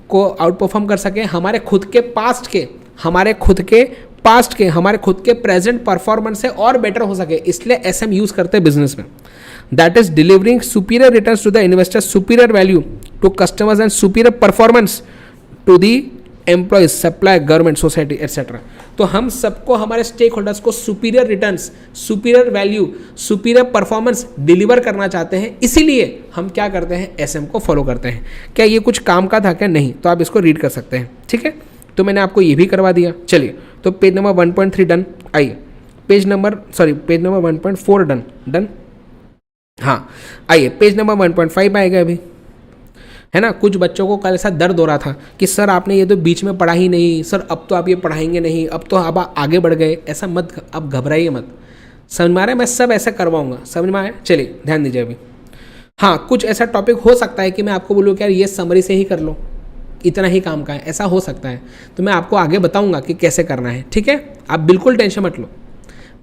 को आउट परफॉर्म कर सके हमारे खुद के पास्ट के, हमारे खुद के प्रेजेंट परफॉर्मेंस से और बेटर हो सके, इसलिए एसएम यूज करते हैं बिजनेस में। That is delivering superior returns to the investors, superior value to customers and superior performance to the employees, supply, government, society etcetera. तो हम सबको, हमारे स्टेक होल्डर्स को superior returns, superior value, superior performance deliver करना चाहते हैं, इसीलिए हम क्या करते हैं, एसएम को फॉलो करते हैं। क्या ये कुछ काम का था क्या? नहीं। तो आप इसको रीड कर सकते हैं, ठीक है। तो मैंने आपको ये भी करवा दिया। चलिए, तो पेज नंबर 1.3 डन। आइए पेज नंबर 1.4 डन। हाँ, आइए पेज नंबर 1.5 आएगा अभी, है ना। कुछ बच्चों को कल ऐसा दर्द हो रहा था कि सर आपने ये तो बीच में पढ़ा ही नहीं, सर अब तो आप ये पढ़ाएंगे नहीं, अब तो आप आगे बढ़ गए। ऐसा मत, अब घबराइए मत, समझ में आ रहा है, मैं सब ऐसा करवाऊंगा, समझ में आया। चलिए ध्यान दीजिए अभी। हाँ, कुछ ऐसा टॉपिक हो सकता है कि मैं आपको बोलूँ कि यार ये समरी से ही कर लो, इतना ही काम का है, ऐसा हो सकता है। तो मैं आपको आगे बताऊंगा कि कैसे करना है, ठीक है। आप बिल्कुल टेंशन मत लो,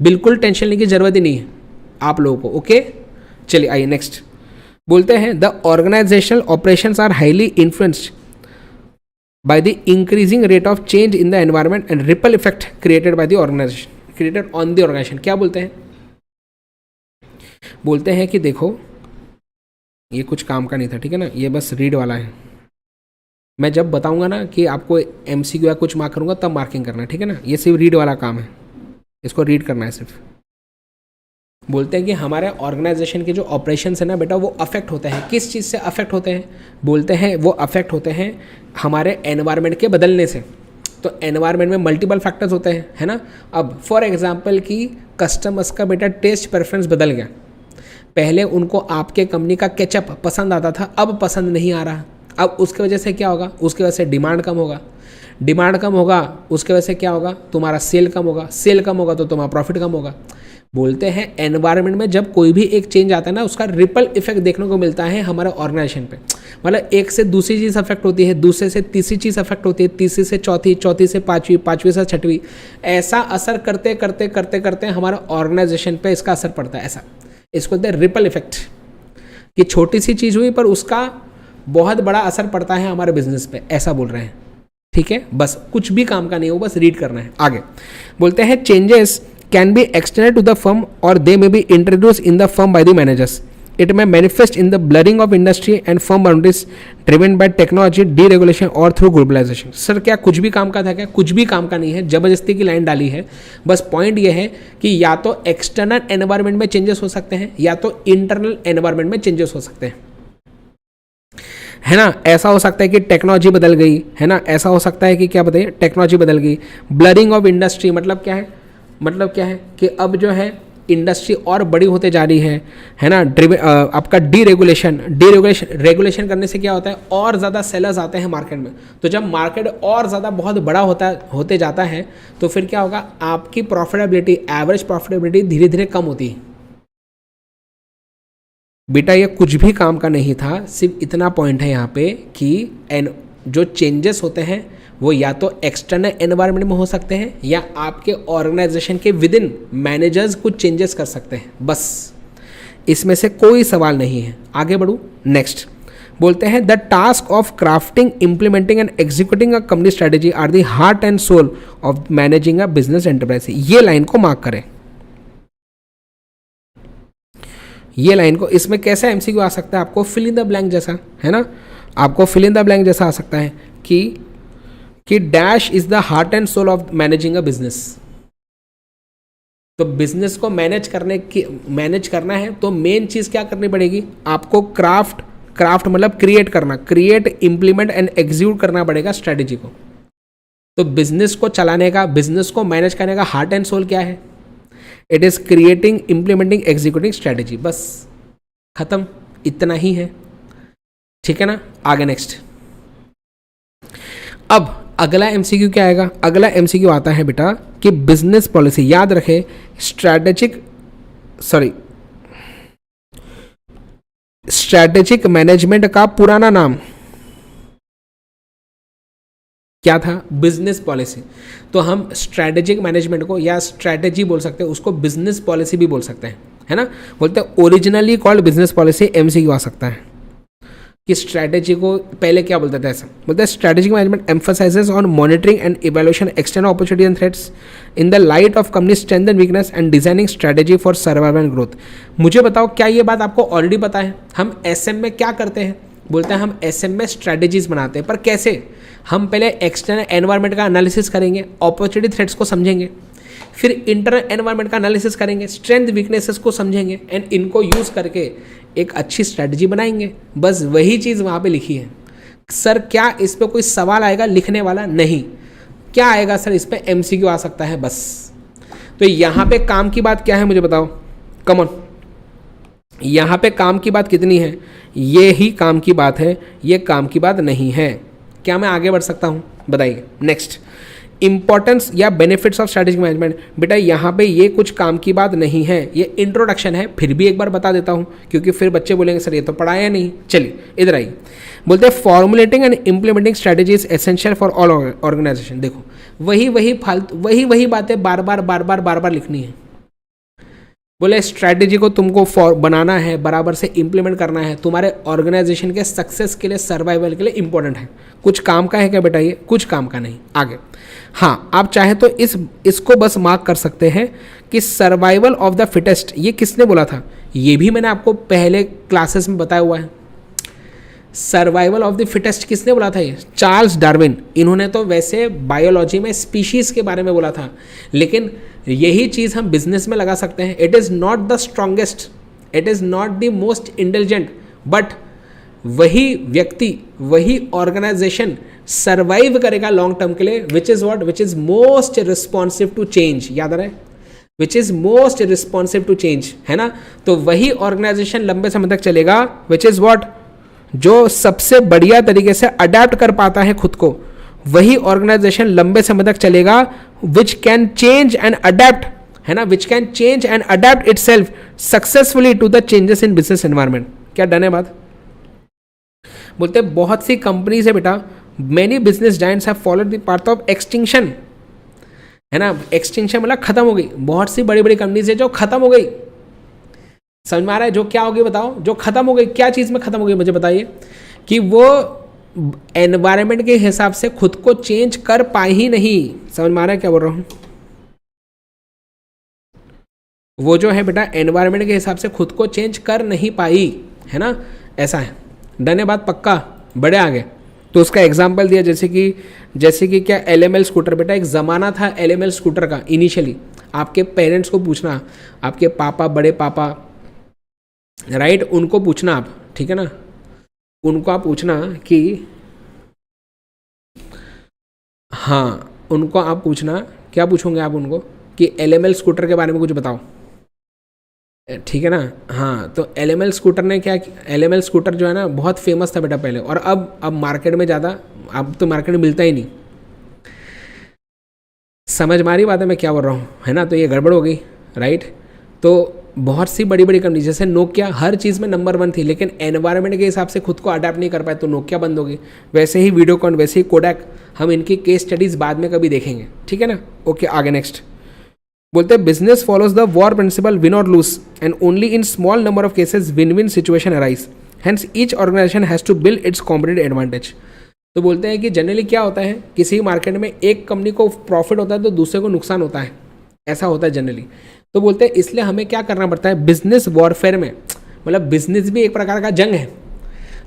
बिल्कुल टेंशन लेने की जरूरत ही नहीं है आप लोगों को, ओके। चलिए आइए नेक्स्ट। बोलते हैं the organisational operations are highly influenced by the increasing rate of change in the environment and ripple effect created by the organisation, created on the organisation. क्या बोलते हैं? बोलते हैं कि देखो ये कुछ काम का नहीं था, ठीक है ना, ये बस रीड वाला है। मैं जब बताऊंगा ना कि आपको एमसीक्यू या कुछ मार्क करूंगा तब मार्किंग करना है, ठीक है ना। ये सिर्फ रीड वाला काम है, इसको रीड करना है सिर्फ। बोलते हैं कि हमारे ऑर्गेनाइजेशन के जो ऑपरेशंस है ना बेटा, वो अफेक्ट होते हैं। किस चीज़ से अफेक्ट होते हैं? बोलते हैं वो अफेक्ट होते हैं हमारे एनवायरनमेंट के बदलने से। तो एनवायरनमेंट में मल्टीपल फैक्टर्स होते हैं, है ना। अब फॉर एग्जांपल कि कस्टमर्स का बेटा टेस्ट प्रेफरेंस बदल गया। पहले उनको आपके कंपनी का केचप पसंद आता था, अब पसंद नहीं आ रहा। अब उसकी वजह से क्या होगा? उसकी वजह से डिमांड कम होगा, डिमांड कम होगा, उसके वजह से क्या होगा? तुम्हारा सेल कम होगा, सेल कम होगा तो तुम्हारा प्रॉफिट कम होगा। बोलते हैं एनवायरनमेंट में जब कोई भी एक चेंज आता है ना, उसका रिपल इफेक्ट देखने को मिलता है हमारे ऑर्गेनाइजेशन पे। मतलब एक से दूसरी चीज़ अफेक्ट होती है, दूसरे से तीसरी चीज़ अफेक्ट होती है, तीसरी से चौथी, चौथी से पाँचवीं, पाँचवीं से छठवीं। ऐसा असर करते करते करते करते हमारे ऑर्गेनाइजेशन पे इसका असर पड़ता है। ऐसा इसको बोलते हैं रिपल इफेक्ट, कि छोटी सी चीज़ हुई पर उसका बहुत बड़ा असर पड़ता है हमारे बिजनेस पे, ऐसा बोल रहे हैं, ठीक है। बस कुछ भी काम का नहीं हो, बस रीड करना है। आगे बोलते हैं changes can be extended to the firm और they may be introduce in the firm by the managers. It may manifest in the blurring of industry and firm boundaries driven by technology, deregulation और through globalization। Sir क्या कुछ भी काम का था क्या? कुछ भी काम का नहीं है, जबरदस्ती की लाइन डाली है। बस पॉइंट ये है कि या तो एक्सटर्नल एनवायरनमेंट में चेंजेस हो सकते हैं या तो इंटरनल एनवायरनमेंट में चेंजेस हो सकते हैं, है ना। ऐसा हो सकता है कि टेक्नोलॉजी बदल गई, है ना। ऐसा हो सकता है कि क्या बताइए, टेक्नोलॉजी बदल गई। ब्लरिंग ऑफ इंडस्ट्री मतलब क्या है? मतलब क्या है कि अब जो है इंडस्ट्री और बड़ी होते जा रही है ना। आपका रेगुलेशन करने से क्या होता है, और ज़्यादा सेलर्स आते हैं मार्केट में। तो जब मार्केट और ज़्यादा बहुत बड़ा होते जाता है तो फिर क्या होगा, आपकी प्रॉफिटेबिलिटी, एवरेज प्रॉफिटेबिलिटी धीरे धीरे कम होती है। बेटा ये कुछ भी काम का नहीं था, सिर्फ इतना पॉइंट है यहाँ पे कि जो चेंजेस होते हैं वो या तो एक्सटर्नल एनवायरनमेंट में हो सकते हैं या आपके ऑर्गेनाइजेशन के विद इन मैनेजर्स कुछ चेंजेस कर सकते हैं। बस इसमें से कोई सवाल नहीं है। आगे बढ़ूँ, नेक्स्ट बोलते हैं the task of crafting, implementing and executing a company strategy are the heart and soul of managing a business enterprise. ये लाइन को मार्क करें, ये लाइन को। इसमें कैसा एमसीक्यू आ सकता है आपको, फिल इन द ब्लैंक जैसा, है ना। आपको फिल इन द ब्लैंक जैसा आ सकता है कि dash is the heart and soul of managing a business. तो बिजनेस को मैनेज करना है तो मेन चीज क्या करनी पड़ेगी आपको? क्राफ्ट मतलब क्रिएट करना, क्रिएट, इंप्लीमेंट एंड एग्जीक्यूट करना पड़ेगा स्ट्रेटेजी को। तो बिजनेस को चलाने का, बिजनेस को मैनेज करने का हार्ट एंड सोल क्या है? It is creating, implementing, executing strategy. बस खत्म, इतना ही है, ठीक है ना। आगे नेक्स्ट। अब अगला एमसीक्यू क्या आएगा? अगला एमसीक्यू आता है बेटा कि बिजनेस पॉलिसी, याद रखे स्ट्रैटेजिक मैनेजमेंट का पुराना नाम क्या था? Business policy. तो हम स्ट्रैटेजिक मैनेजमेंट को या स्ट्रैटेजी बोल सकते हैं, उसको बिजनेस पॉलिसी भी बोल सकते हैं, है ना। बोलते हैं originally called business policy, MCQ आ सकता है कि स्ट्रैटेजी को पहले क्या बोलते थे, ऐसा बोलते हैं strategic management emphasises on monitoring and evaluation external opportunity and threats in the light of company strength and weakness and designing strategy for survival and growth. मुझे बताओ क्या ये बात आपको ऑलरेडी पता है? हम एसएम में क्या करते हैं? बोलते हैं हम एसएम में स्ट्रैटेजीज बनाते हैं, पर कैसे? हम पहले एक्सटर्नल एनवायरनमेंट का एनालिसिस करेंगे, अपॉर्चुनिटी थ्रेट्स को समझेंगे, फिर इंटरनल एनवायरनमेंट का एनालिसिस करेंगे, स्ट्रेंथ वीकनेसेस को समझेंगे एंड इनको यूज़ करके एक अच्छी स्ट्रैटेजी बनाएंगे। बस वही चीज़ वहाँ पे लिखी है। सर क्या इस पर कोई सवाल आएगा लिखने वाला? नहीं। क्या आएगा सर इस पर? एमसीक्यू आ सकता है बस। तो यहाँ पे काम की बात क्या है मुझे बताओ, कम ऑन। यहाँ पे काम की बात कितनी है? ये ही काम की बात है, ये काम की बात नहीं है। क्या मैं आगे बढ़ सकता हूँ? बताइए। नेक्स्ट, इंपॉर्टेंस या बेनिफिट्स ऑफ स्ट्रैटेजिक मैनेजमेंट। बेटा यहाँ पे ये कुछ काम की बात नहीं है, ये इंट्रोडक्शन है, फिर भी एक बार बता देता हूँ क्योंकि फिर बच्चे बोलेंगे सर ये तो पढ़ाया नहीं। चलिए इधर आइए। बोलते हैं formulating and implementing strategy is essential for all organisation. देखो वही बातें बार बार लिखनी है। बोले स्ट्रैटेजी को तुमको बनाना है, बराबर से इम्प्लीमेंट करना है, तुम्हारे ऑर्गेनाइजेशन के सक्सेस के लिए, सर्वाइवल के लिए इंपॉर्टेंट है। कुछ काम का है क्या बेटा? ये कुछ काम का नहीं। आगे, हाँ आप चाहे तो इसको बस मार्क कर सकते हैं कि सर्वाइवल ऑफ द फिटेस्ट, ये किसने बोला था? ये भी मैंने आपको पहले क्लासेस में बताया हुआ है। सर्वाइवल ऑफ द फिटेस्ट किसने बोला था? ये चार्ल्स डार्विन। इन्होंने तो वैसे बायोलॉजी में स्पीशीज के बारे में बोला था, लेकिन यही चीज़ हम बिजनेस में लगा सकते हैं। It is not the strongest, it is not the most intelligent, but वही व्यक्ति, वही ऑर्गेनाइजेशन सर्वाइव करेगा लॉन्ग टर्म के लिए, which is what, which is most responsive to change. याद रहे, which is most responsive to change, है ना। तो वही ऑर्गेनाइजेशन लंबे समय तक चलेगा, विच इज़ वॉट, जो सबसे बढ़िया तरीके से अडेप्ट कर पाता है खुद को, वही ऑर्गेनाइजेशन लंबे समय तक चलेगा। Which can change and adapt, है ना, which can change and adapt itself successfully to the changes in business environment. क्या डन है बात? बोलते हैं बहुत सी कंपनीज है बेटा, many business giants have followed the path of extinction, है ना। एक्सटिंक्शन मतलब खत्म हो गई। बहुत सी बड़ी बड़ी कंपनीज है जो खत्म हो गई। समझ में आ रहा है? जो क्या होगी बताओ, जो खत्म हो गई, क्या चीज़ में खत्म हो गई मुझे बताइए? कि वो एनवायरनमेंट के हिसाब से खुद को चेंज कर पाई ही नहीं। समझ में आ रहा है क्या बोल रहा हूँ? वो जो है बेटा एनवायरनमेंट के हिसाब से खुद को चेंज कर नहीं पाई, है ना, ऐसा है। डन है बात? पक्का? बड़े आगे। तो उसका एग्जाम्पल दिया जैसे कि क्या, एलएमएल स्कूटर। बेटा एक ज़माना था एलएमएल स्कूटर का। इनिशियली आपके पेरेंट्स को पूछना, आपके पापा, बड़े पापा, राइट, उनको पूछना आप, ठीक है ना, उनको आप पूछना कि, हाँ उनको आप पूछना, क्या पूछोगे आप उनको कि एलएमएल स्कूटर के बारे में कुछ बताओ, ठीक है ना। हाँ तो एलएमएल स्कूटर ने क्या, एलएमएल स्कूटर जो है ना बहुत फेमस था बेटा पहले, और अब मार्केट में ज़्यादा, अब तो मार्केट में मिलता ही नहीं। समझ मारी बात है मैं क्या बोल रहा हूँ, है ना। तो ये गड़बड़ हो गई, राइट। तो बहुत सी बड़ी बड़ी कंपनी जैसे नोकिया हर चीज़ में नंबर 1 थी, लेकिन एनवायरनमेंट के हिसाब से खुद को अडेप्ट नहीं कर पाए तो नोकिया बंद हो गई। वैसे ही वीडियोकॉन, वैसे ही कोडैक, हम इनकी केस स्टडीज़ बाद में कभी देखेंगे, ठीक है ना। ओके आगे नेक्स्ट। बोलते हैं business follows the war principle, win or lose, and only in small number of cases win win situation arise, hence each organisation has to build its competitive advantage. तो बोलते हैं कि जनरली क्या होता है, किसी मार्केट में एक कंपनी को प्रॉफिट होता है तो दूसरे को नुकसान होता है, ऐसा होता है जनरली। तो बोलते हैं इसलिए हमें क्या करना पड़ता है बिजनेस वॉरफेयर में, मतलब बिजनेस भी एक प्रकार का जंग है।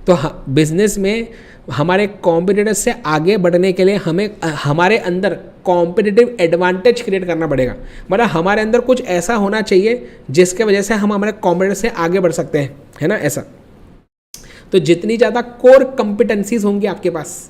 तो बिजनेस में हमारे कॉम्पिटिटर से आगे बढ़ने के लिए हमें हमारे अंदर कॉम्पिटिटिव एडवांटेज क्रिएट करना पड़ेगा। मतलब हमारे अंदर कुछ ऐसा होना चाहिए जिसके वजह से हम हमारे कॉम्पिटिटर से आगे बढ़ सकते हैं, है ना, ऐसा। तो जितनी ज़्यादा कोर कॉम्पिटेंसीज होंगी आपके पास,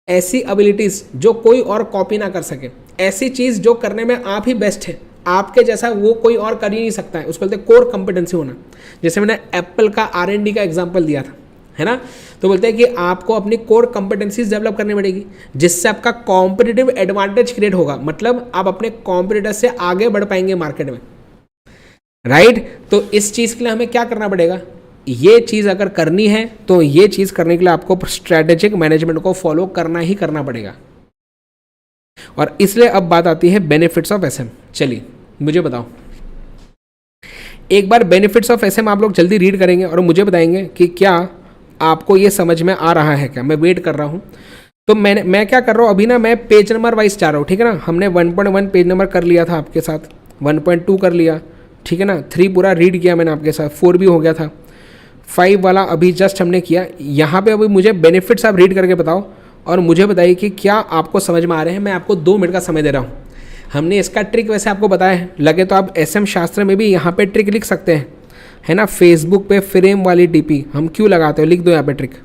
ऐसी एबिलिटीज़ जो कोई और कॉपी ना कर सके, ऐसी चीज़ जो करने में आप ही बेस्ट है, आपके जैसा वो कोई और कर ही नहीं सकता है, उसको बोलते हैं कोर कॉम्पिटेंसी होना। जैसे मैंने एप्पल का R&D का एग्जाम्पल दिया था, है ना। तो बोलते हैं कि आपको अपनी कोर कॉम्पिटेंसीज डेवलप करनी पड़ेगी जिससे आपका कॉम्पिटिटिव एडवांटेज क्रिएट होगा, मतलब आप अपने कॉम्पिटिटर से आगे बढ़ पाएंगे मार्केट में, राइट। तो इस चीज़ के लिए हमें क्या करना पड़ेगा, ये चीज़ अगर करनी है तो ये चीज़ करने के लिए आपको स्ट्रेटेजिक मैनेजमेंट को फॉलो करना ही करना पड़ेगा। और इसलिए अब बात आती है बेनिफिट्स ऑफ एसएम। चलिए मुझे बताओ, एक बार बेनिफिट्स ऑफ एसएम आप लोग जल्दी रीड करेंगे और मुझे बताएंगे कि क्या आपको ये समझ में आ रहा है क्या। मैं वेट कर रहा हूँ। तो मैं क्या कर रहा हूँ अभी ना, मैं पेज नंबर वाइज जा रहा हूँ, ठीक है ना। हमने 1.1 पेज नंबर कर लिया था आपके साथ, 1.2 कर लिया, ठीक है ना। 3 पूरा रीड किया मैंने आपके साथ, 4 भी हो गया था, 5 वाला अभी जस्ट हमने किया। यहाँ पे अभी मुझे बेनिफिट्स आप रीड करके बताओ और मुझे बताइए कि क्या आपको समझ में आ रहे हैं। मैं आपको 2 मिनट का समय दे रहा हूँ। हमने इसका ट्रिक वैसे आपको बताया है, लगे तो आप एसएम शास्त्र में भी यहाँ पे ट्रिक लिख सकते हैं, है ना। फेसबुक पे फ्रेम वाली डीपी हम क्यों लगाते हो, लिख दो यहाँ पे ट्रिक।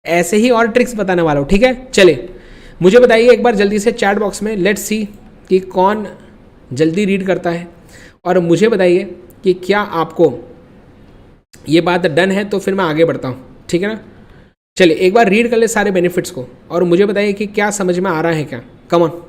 ऐसे ही और ट्रिक्स बताने वाला हूँ, ठीक है। चलिए मुझे बताइए एक बार जल्दी से चैट बॉक्स में, लेट्स सी कि कौन जल्दी रीड करता है और मुझे बताइए कि क्या आपको ये बात डन है। तो फिर मैं आगे बढ़ता हूँ, ठीक है ना। चलिए एक बार रीड कर ले सारे बेनिफिट्स को और मुझे बताइए कि क्या समझ में आ रहा है क्या। Come on.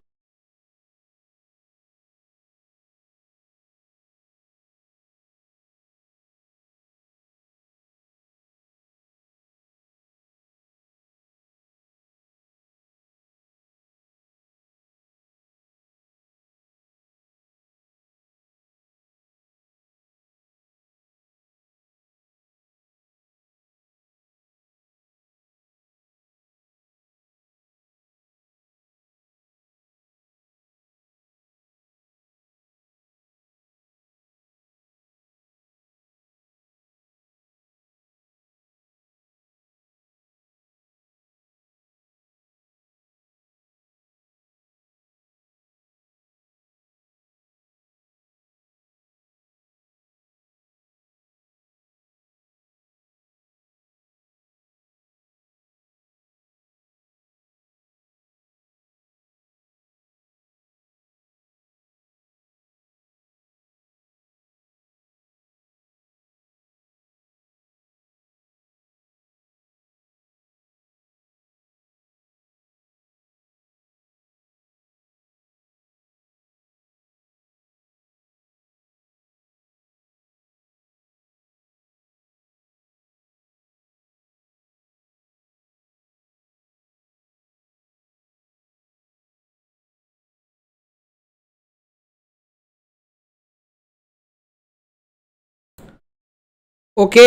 Okay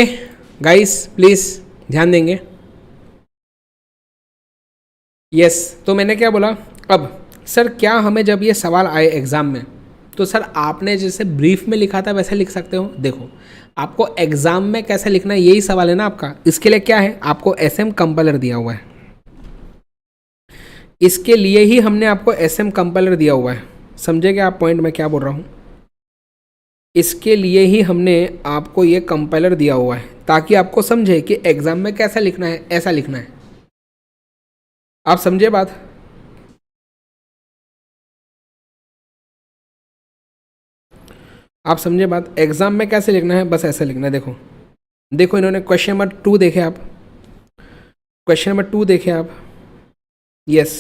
guys please ध्यान देंगे। यस तो मैंने क्या बोला, अब सर क्या हमें जब ये सवाल आए एग्ज़ाम में तो सर आपने जैसे ब्रीफ में लिखा था वैसे लिख सकते हो। देखो आपको एग्ज़ाम में कैसे लिखना है यही सवाल है ना आपका। इसके लिए क्या है, आपको एसएम कंपाइलर दिया हुआ है, इसके लिए ही हमने आपको एसएम कंपाइलर दिया हुआ है। समझेंगे आप पॉइंट मैं क्या बोल रहा हूँ। इसके लिए ही हमने आपको ये कंपाइलर दिया हुआ है ताकि आपको समझे कि एग्ज़ाम में कैसा लिखना है, ऐसा लिखना है। आप समझे बात। आप समझे बात, एग्ज़ाम में कैसे लिखना है, बस ऐसे लिखना है। देखो देखो इन्होंने क्वेश्चन नंबर 2 देखे आप, क्वेश्चन नंबर 2 देखे आप। यस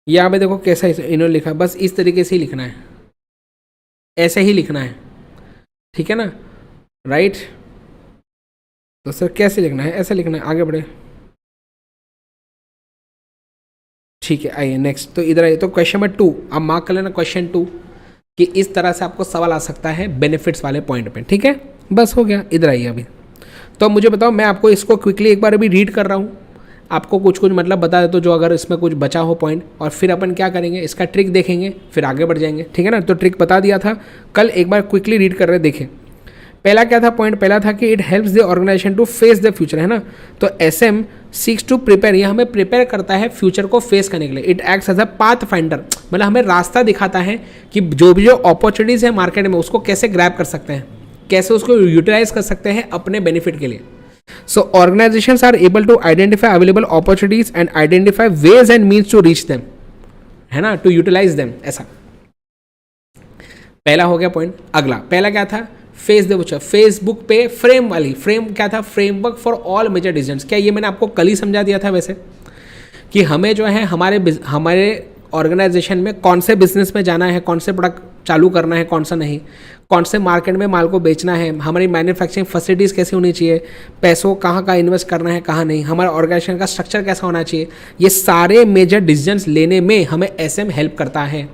यहाँ पे देखो कैसा इन्होंने लिखा, बस इस तरीके से ही लिखना है, ऐसे ही लिखना है, ठीक है ना, राइट। तो सर कैसे लिखना है, ऐसे लिखना है, आगे बढ़े। ठीक है आइए नेक्स्ट। तो इधर आइए, तो क्वेश्चन नंबर 2 आप मार्क कर लेना, क्वेश्चन 2 कि इस तरह से आपको सवाल आ सकता है बेनिफिट्स वाले पॉइंट पे, ठीक है। बस हो गया, इधर आइए अभी। तो मुझे बताओ, मैं आपको इसको क्विकली एक बार अभी रीड कर रहा हूँ, आपको कुछ कुछ मतलब बता देता हूँ जो अगर इसमें कुछ बचा हो पॉइंट, और फिर अपन क्या करेंगे इसका ट्रिक देखेंगे, फिर आगे बढ़ जाएंगे, ठीक है ना। तो ट्रिक बता दिया था कल, एक बार क्विकली रीड कर रहे देखें। पहला क्या था पॉइंट, पहला था कि it helps the organisation to face the future, है ना। तो एसएम सीक्स टू प्रिपेयर, यह हमें प्रिपेयर करता है फ्यूचर को फेस करने के लिए। It acts as a path finder, मतलब हमें रास्ता दिखाता है कि जो भी जो अपॉर्चुनिटीज़ है मार्केट में उसको कैसे ग्रैब कर सकते हैं, कैसे उसको यूटिलाइज कर सकते हैं अपने बेनिफिट के लिए। So organisations are able to identify available opportunities and identify ways and means to reach them, है ना, टू यूटिलाइज देम। ऐसा पहला हो गया पॉइंट। अगला पहला क्या था, फेसबुक पे फ्रेम वाली, फ्रेम क्या था, framework for all major decisions. क्या ये मैंने आपको कल ही समझा दिया था वैसे, कि हमें जो है हमारे ऑर्गेनाइजेशन में कौन से बिजनेस में जाना है, कौन से प्रोडक्ट चालू करना है, कौन सा नहीं, कौन से मार्केट में माल को बेचना है, हमारी मैन्युफैक्चरिंग फैसिलिटीज़ कैसी होनी चाहिए, पैसों कहाँ इन्वेस्ट करना है, कहाँ नहीं, हमारा ऑर्गेनाइजेशन का स्ट्रक्चर कैसा होना चाहिए, ये सारे मेजर डिसीजंस लेने में हमें एसएम हेल्प करता है।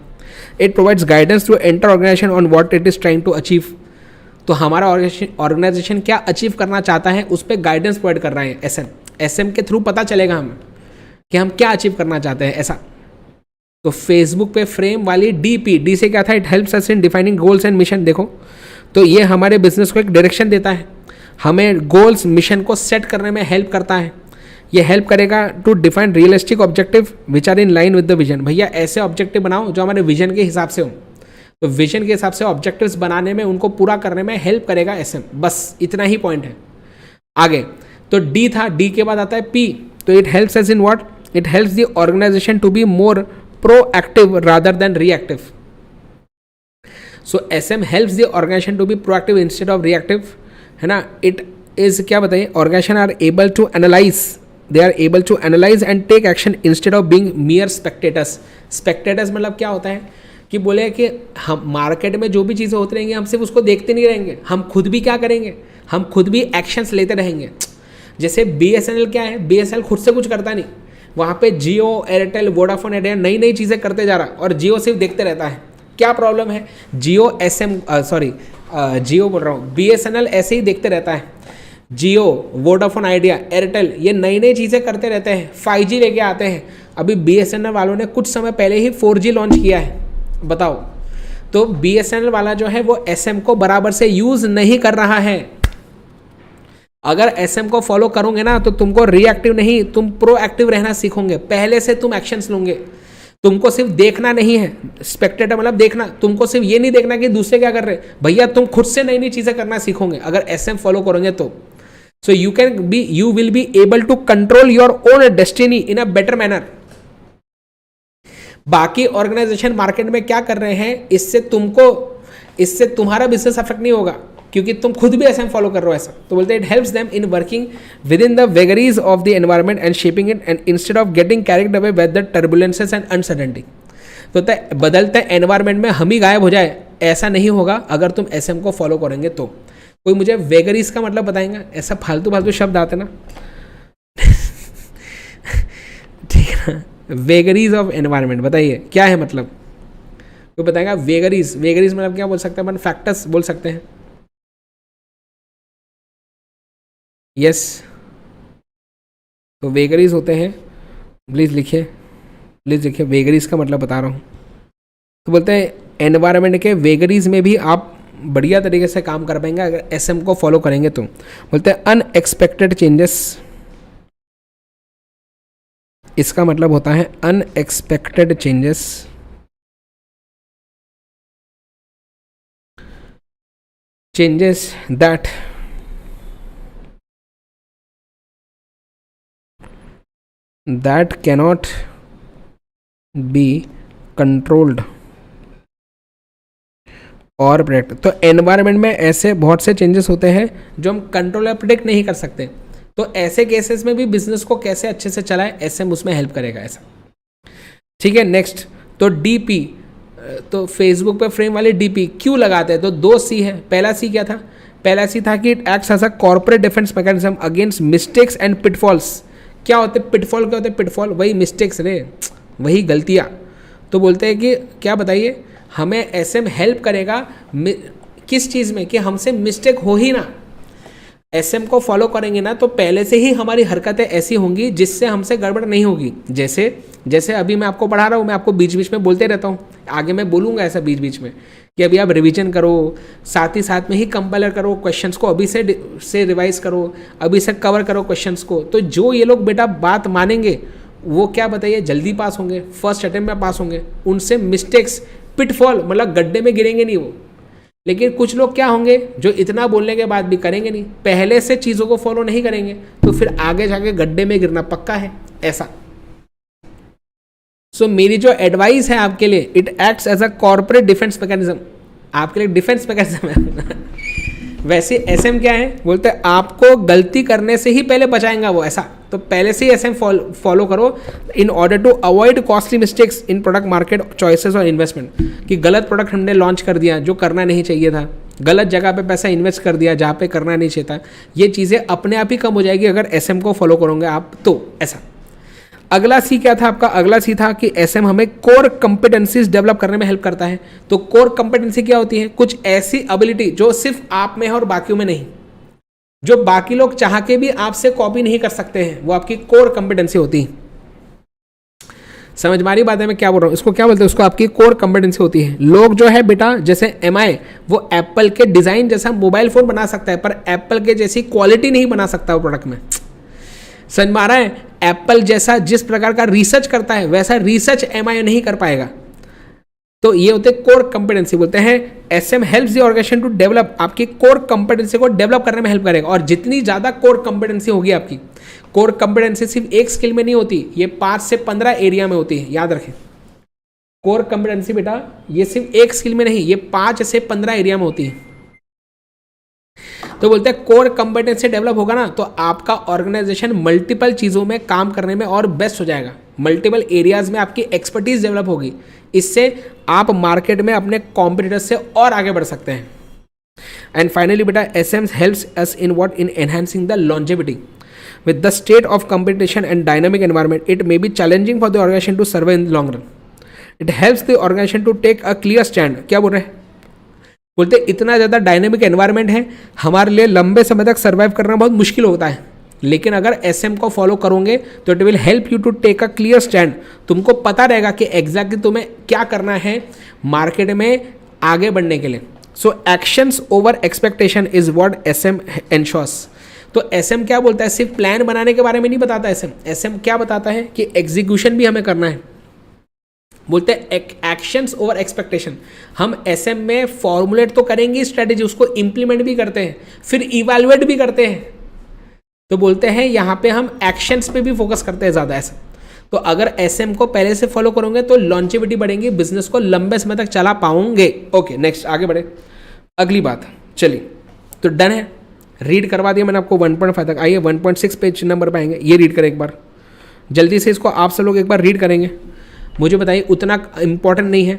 It provides guidance to enter organisation on what it is trying to achieve. तो हमारा ऑर्गेनाइजेशन क्या अचीव करना चाहता है उस पर गाइडेंस प्रोवाइड कर रहा है एसएम। एसएम के थ्रू पता चलेगा हमें कि हम क्या अचीव करना चाहते हैं ऐसा। तो फेसबुक पे फ्रेम वाली डी से क्या था, it helps us in defining goals and mission. देखो तो ये हमारे बिजनेस को एक डायरेक्शन देता है, हमें गोल्स मिशन को सेट करने में हेल्प करता है। ये हेल्प करेगा to define realistic objective which are in line with the vision. भैया ऐसे ऑब्जेक्टिव बनाओ जो हमारे विजन के हिसाब से हो, तो विजन के हिसाब से ऑब्जेक्टिव्स बनाने में, उनको पूरा करने में हेल्प करेगा एसएम। बस इतना ही पॉइंट है। आगे तो डी था, डी के बाद आता है पी। तो it helps us in what, it helps the organisation to be more proactive rather than reactive. So SM helps the organization to be proactive instead of reactive, है ना। It is क्या बताइए, organization are able to analyze, they are able to analyze and take action instead of being mere spectators. Spectators मतलब क्या होता है कि बोले कि हम मार्केट में जो भी चीज़ें होती रहेंगी हम सिर्फ उसको देखते नहीं रहेंगे, हम खुद भी क्या करेंगे, हम खुद भी एक्शंस लेते रहेंगे। जैसे BSNL क्या है, BSNL खुद से कुछ करता नहीं, वहाँ पे जियो, एयरटेल, वोडाफोन आइडिया नई नई चीज़ें करते जा रहा और जियो सिर्फ देखते रहता है। क्या प्रॉब्लम है, जियो जियो बोल रहा हूँ, BSNL ऐसे ही देखते रहता है। जियो, वोडाफोन आइडिया, एयरटेल ये नई नई चीज़ें करते रहते हैं, 5G लेके आते हैं। अभी BSNL वालों ने कुछ समय पहले ही 4G लॉन्च किया है, बताओ। तो BSNL वाला जो है वो SM को बराबर से यूज़ नहीं कर रहा है। अगर एसएम को फॉलो करोगे ना तो तुमको रिएक्टिव नहीं, तुम प्रोएक्टिव रहना सीखोगे, पहले से तुम एक्शंस लोगे। तुमको सिर्फ देखना नहीं है, स्पेक्टेटर मतलब देखना, तुमको सिर्फ ये नहीं देखना कि दूसरे क्या कर रहे हैं, भैया तुम खुद से नई नई चीजें करना सीखोगे अगर एसएम फॉलो करोगे तो। So you will be able to control your own destiny in a better manner. बाकी ऑर्गेनाइजेशन मार्केट में क्या कर रहे हैं, इससे तुम्हारा बिजनेस अफेक्ट नहीं होगा क्योंकि तुम खुद भी एसएम फॉलो कर रहे हो ऐसा। तो बोलते हैं it helps them in working with in the vagaries of the environment and shaping it and instead of getting carried away with the turbulences and uncertainty. तो बदलते एनवायरमेंट में हम ही गायब हो जाए ऐसा नहीं होगा अगर तुम एसएम को फॉलो करेंगे तो। कोई मुझे वेगरीज का मतलब बताएंगे, ऐसा फालतू फालतू शब्द आते ना ठीक है ना, वेगरीज ऑफ एनवायरमेंट बताइए क्या है मतलब, कोई बताएगा। वेगरीज मतलब क्या बोल सकते हैं अपन, फैक्टर्स बोल सकते हैं। यस तो वेगरीज होते हैं, प्लीज़ लिखिए वेगरीज का मतलब बता रहा हूँ। तो बोलते हैं एनवायरनमेंट के वेगरीज में भी आप बढ़िया तरीके से काम कर पाएंगे अगर एसएम को फॉलो करेंगे तो। बोलते हैं अनएक्सपेक्टेड चेंजेस, इसका मतलब होता है unexpected changes that cannot be controlled और प्रेडिक्ट। तो एनवायरनमेंट में ऐसे बहुत से चेंजेस होते हैं जो हम कंट्रोल या प्रेडिक्ट नहीं कर सकते। तो ऐसे केसेस में भी बिजनेस को कैसे अच्छे से चलाए एसएम उसमें हेल्प करेगा ऐसा। ठीक है, नेक्स्ट तो डीपी, तो फेसबुक पे फ्रेम वाले डीपी क्यों लगाते हैं, तो 2 सी है। पहला सी क्या था, पहला सी था कि it acts as a corporate defence mechanism against mistakes and pitfalls. क्या होते पिटफॉल, क्या होते पिटफॉल, वही मिस्टेक्स रे, वही गलतियाँ। तो बोलते हैं कि क्या बताइए, हमें एसएम हेल्प करेगा किस चीज़ में, कि हमसे मिस्टेक हो ही ना। एसएम को फॉलो करेंगे ना तो पहले से ही हमारी हरकतें ऐसी होंगी जिससे हमसे गड़बड़ नहीं होगी। जैसे अभी मैं आपको पढ़ा रहा हूँ, मैं आपको बीच बीच में बोलते रहता हूँ, आगे मैं बोलूँगा ऐसा बीच बीच में कि अभी आप रिवीजन करो, साथ ही साथ में ही कंपाइलर करो, क्वेश्चंस को अभी से रिवाइज करो, अभी से कवर करो क्वेश्चंस को। तो जो ये लोग बेटा बात मानेंगे वो क्या बताइए जल्दी पास होंगे, फर्स्ट अटेम्प्ट में पास होंगे। उनसे मिस्टेक्स, पिटफॉल मतलब गड्ढे में गिरेंगे नहीं वो। लेकिन कुछ लोग क्या होंगे जो इतना बोलने के बाद भी करेंगे नहीं, पहले से चीज़ों को फॉलो नहीं करेंगे, तो फिर आगे जाके गड्ढे में गिरना पक्का है ऐसा। सो मेरी जो एडवाइस है आपके लिए, it acts as a corporate defence mechanism, आपके लिए डिफेंस मैकेनिज्म है वैसे एसएम क्या है, बोलते हैं आपको गलती करने से ही पहले बचाएंगा वो, ऐसा तो पहले से ही एसएम फॉलो करो in order to avoid costly mistakes in product market choices और इन्वेस्टमेंट। कि गलत प्रोडक्ट हमने लॉन्च कर दिया जो करना नहीं चाहिए था, गलत जगह पे पैसा इन्वेस्ट कर दिया जहाँ पे करना नहीं चाहिए था, ये चीज़ें अपने आप ही कम हो जाएगी अगर एसएम को फॉलो करोगे आप तो। ऐसा अगला सी क्या था आपका, अगला सी था कि एसएम हमें कोर कंपिटेंसीज डेवलप करने में हेल्प करता है। तो कोर कंपिटेंसी क्या होती है, कुछ ऐसी एबिलिटी जो सिर्फ आप में है और बाकियों में नहीं, जो बाकी लोग चाह के भी आपसे कॉपी नहीं कर सकते हैं, वो आपकी कोर कंपिटेंसी होती है। समझ मारी बात है मैं क्या बोल रहा हूँ, इसको क्या बोलते हैं, उसको आपकी कोर कंपिटेंसी होती है। लोग जो है बेटा जैसे एमआई, वो एप्पल के डिजाइन जैसा मोबाइल फोन बना सकता है पर एप्पल के जैसी क्वालिटी नहीं बना सकता वो प्रोडक्ट में। समझ में आ रहा है, एप्पल जैसा जिस प्रकार का रिसर्च करता है वैसा रिसर्च एमआई नहीं कर पाएगा। तो ये होते हैं कोर कंपिटेंसी। बोलते हैं SM helps the organisation to develop, आपकी कोर कंपिटेंसी को डेवलप करने में हेल्प करेगा। और जितनी ज़्यादा कोर कंपिटेंसी होगी आपकी, कोर कंपिटेंसी सिर्फ एक स्किल में नहीं होती, ये 5 से 15 एरिया में होती है, याद रखें। कोर कंपिटेंसी बेटा ये सिर्फ एक स्किल में नहीं, ये 5 से 15 एरिया में होती है। तो बोलते हैं कोर कंपिटेंसी डेवलप होगा ना तो आपका ऑर्गेनाइजेशन मल्टीपल चीज़ों में काम करने में और बेस्ट हो जाएगा, मल्टीपल एरियाज में आपकी एक्सपर्टीज डेवलप होगी। इससे आप मार्केट में अपने कॉम्पिटिटर्स से और आगे बढ़ सकते हैं। एंड फाइनली बेटा SM helps us in what, in enhancing the longevity with the state of competition and dynamic environment. It may be challenging for the organization to survive in the long run. It helps the organization to take a clear stand. क्या बोल रहे हैं, बोलते इतना ज़्यादा dynamic environment है, हमारे लिए लंबे समय तक सर्वाइव करना बहुत मुश्किल होता है, लेकिन अगर एसएम को फॉलो करोगे तो it will help you to take a clear stand. तुमको पता रहेगा कि एग्जैक्टली तुम्हें क्या करना है मार्केट में आगे बढ़ने के लिए। So actions over expectation is what SM ensures. तो एसएम क्या बोलता है, सिर्फ प्लान बनाने के बारे में नहीं बताता एसएम क्या बताता है कि एग्जीक्यूशन भी हमें करना है। बोलते हैं एक्शंस ओवर एक्सपेक्टेशन। हम एसएम में फॉर्मुलेट तो करेंगे स्ट्रेटेजी, उसको इंप्लीमेंट भी करते हैं, फिर इवैल्यूएट भी करते हैं। तो बोलते हैं यहाँ पे हम एक्शंस पे भी फोकस करते हैं ज़्यादा ऐसा। तो अगर एसएम को पहले से फॉलो करोगे तो लॉन्जेविटी बढ़ेंगी, बिजनेस को लंबे समय तक चला पाओगे। ओके नेक्स्ट आगे बढ़े, अगली बात चलिए। तो डन है, रीड करवा दिया मैंने आपको 1.5 तक। आइए 1.6 पेज नंबर पर आएंगे, ये रीड करें एक बार जल्दी से, इसको आप सब लोग एक बार रीड करेंगे। मुझे बताइए उतना इम्पोर्टेंट नहीं है,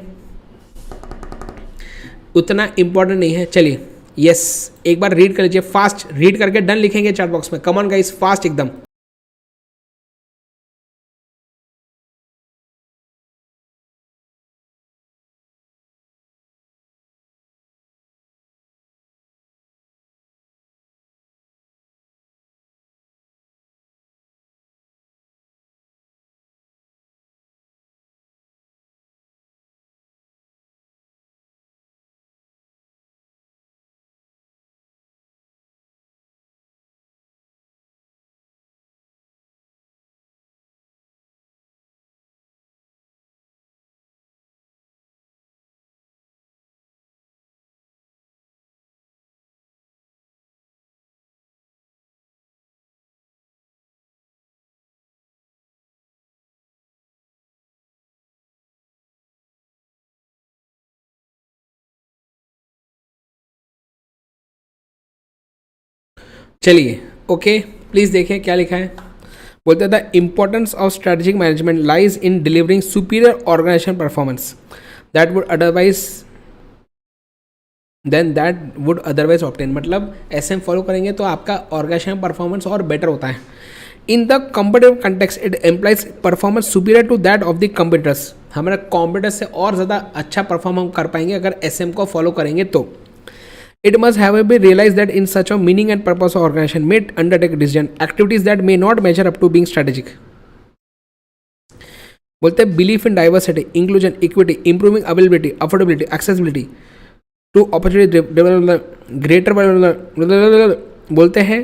उतना इम्पोर्टेंट नहीं है। चलिए यस एक बार रीड कर लीजिए, फास्ट रीड करके डन लिखेंगे चैट बॉक्स में। कम ऑन गाइस फास्ट एकदम। चलिए ओके प्लीज़ देखिए क्या लिखा है। बोलते the importance of strategic management lies in delivering superior organisation performance that would otherwise obtain. मतलब एसएम फॉलो करेंगे तो आपका ऑर्गेनाइजेशन परफॉर्मेंस और बेटर होता है। In the competitive context it employs performance superior to that of the competitors. हमारे competitors से और ज़्यादा अच्छा परफॉर्म हम कर पाएंगे अगर एसएम को फॉलो करेंगे तो। It must however be realized that in such a meaning and purpose of organization may undertake decision activities that may not measure up to being strategic. बोलते हैं belief in diversity, inclusion, equity, improving availability, affordability, accessibility to opportunity greater बोलते हैं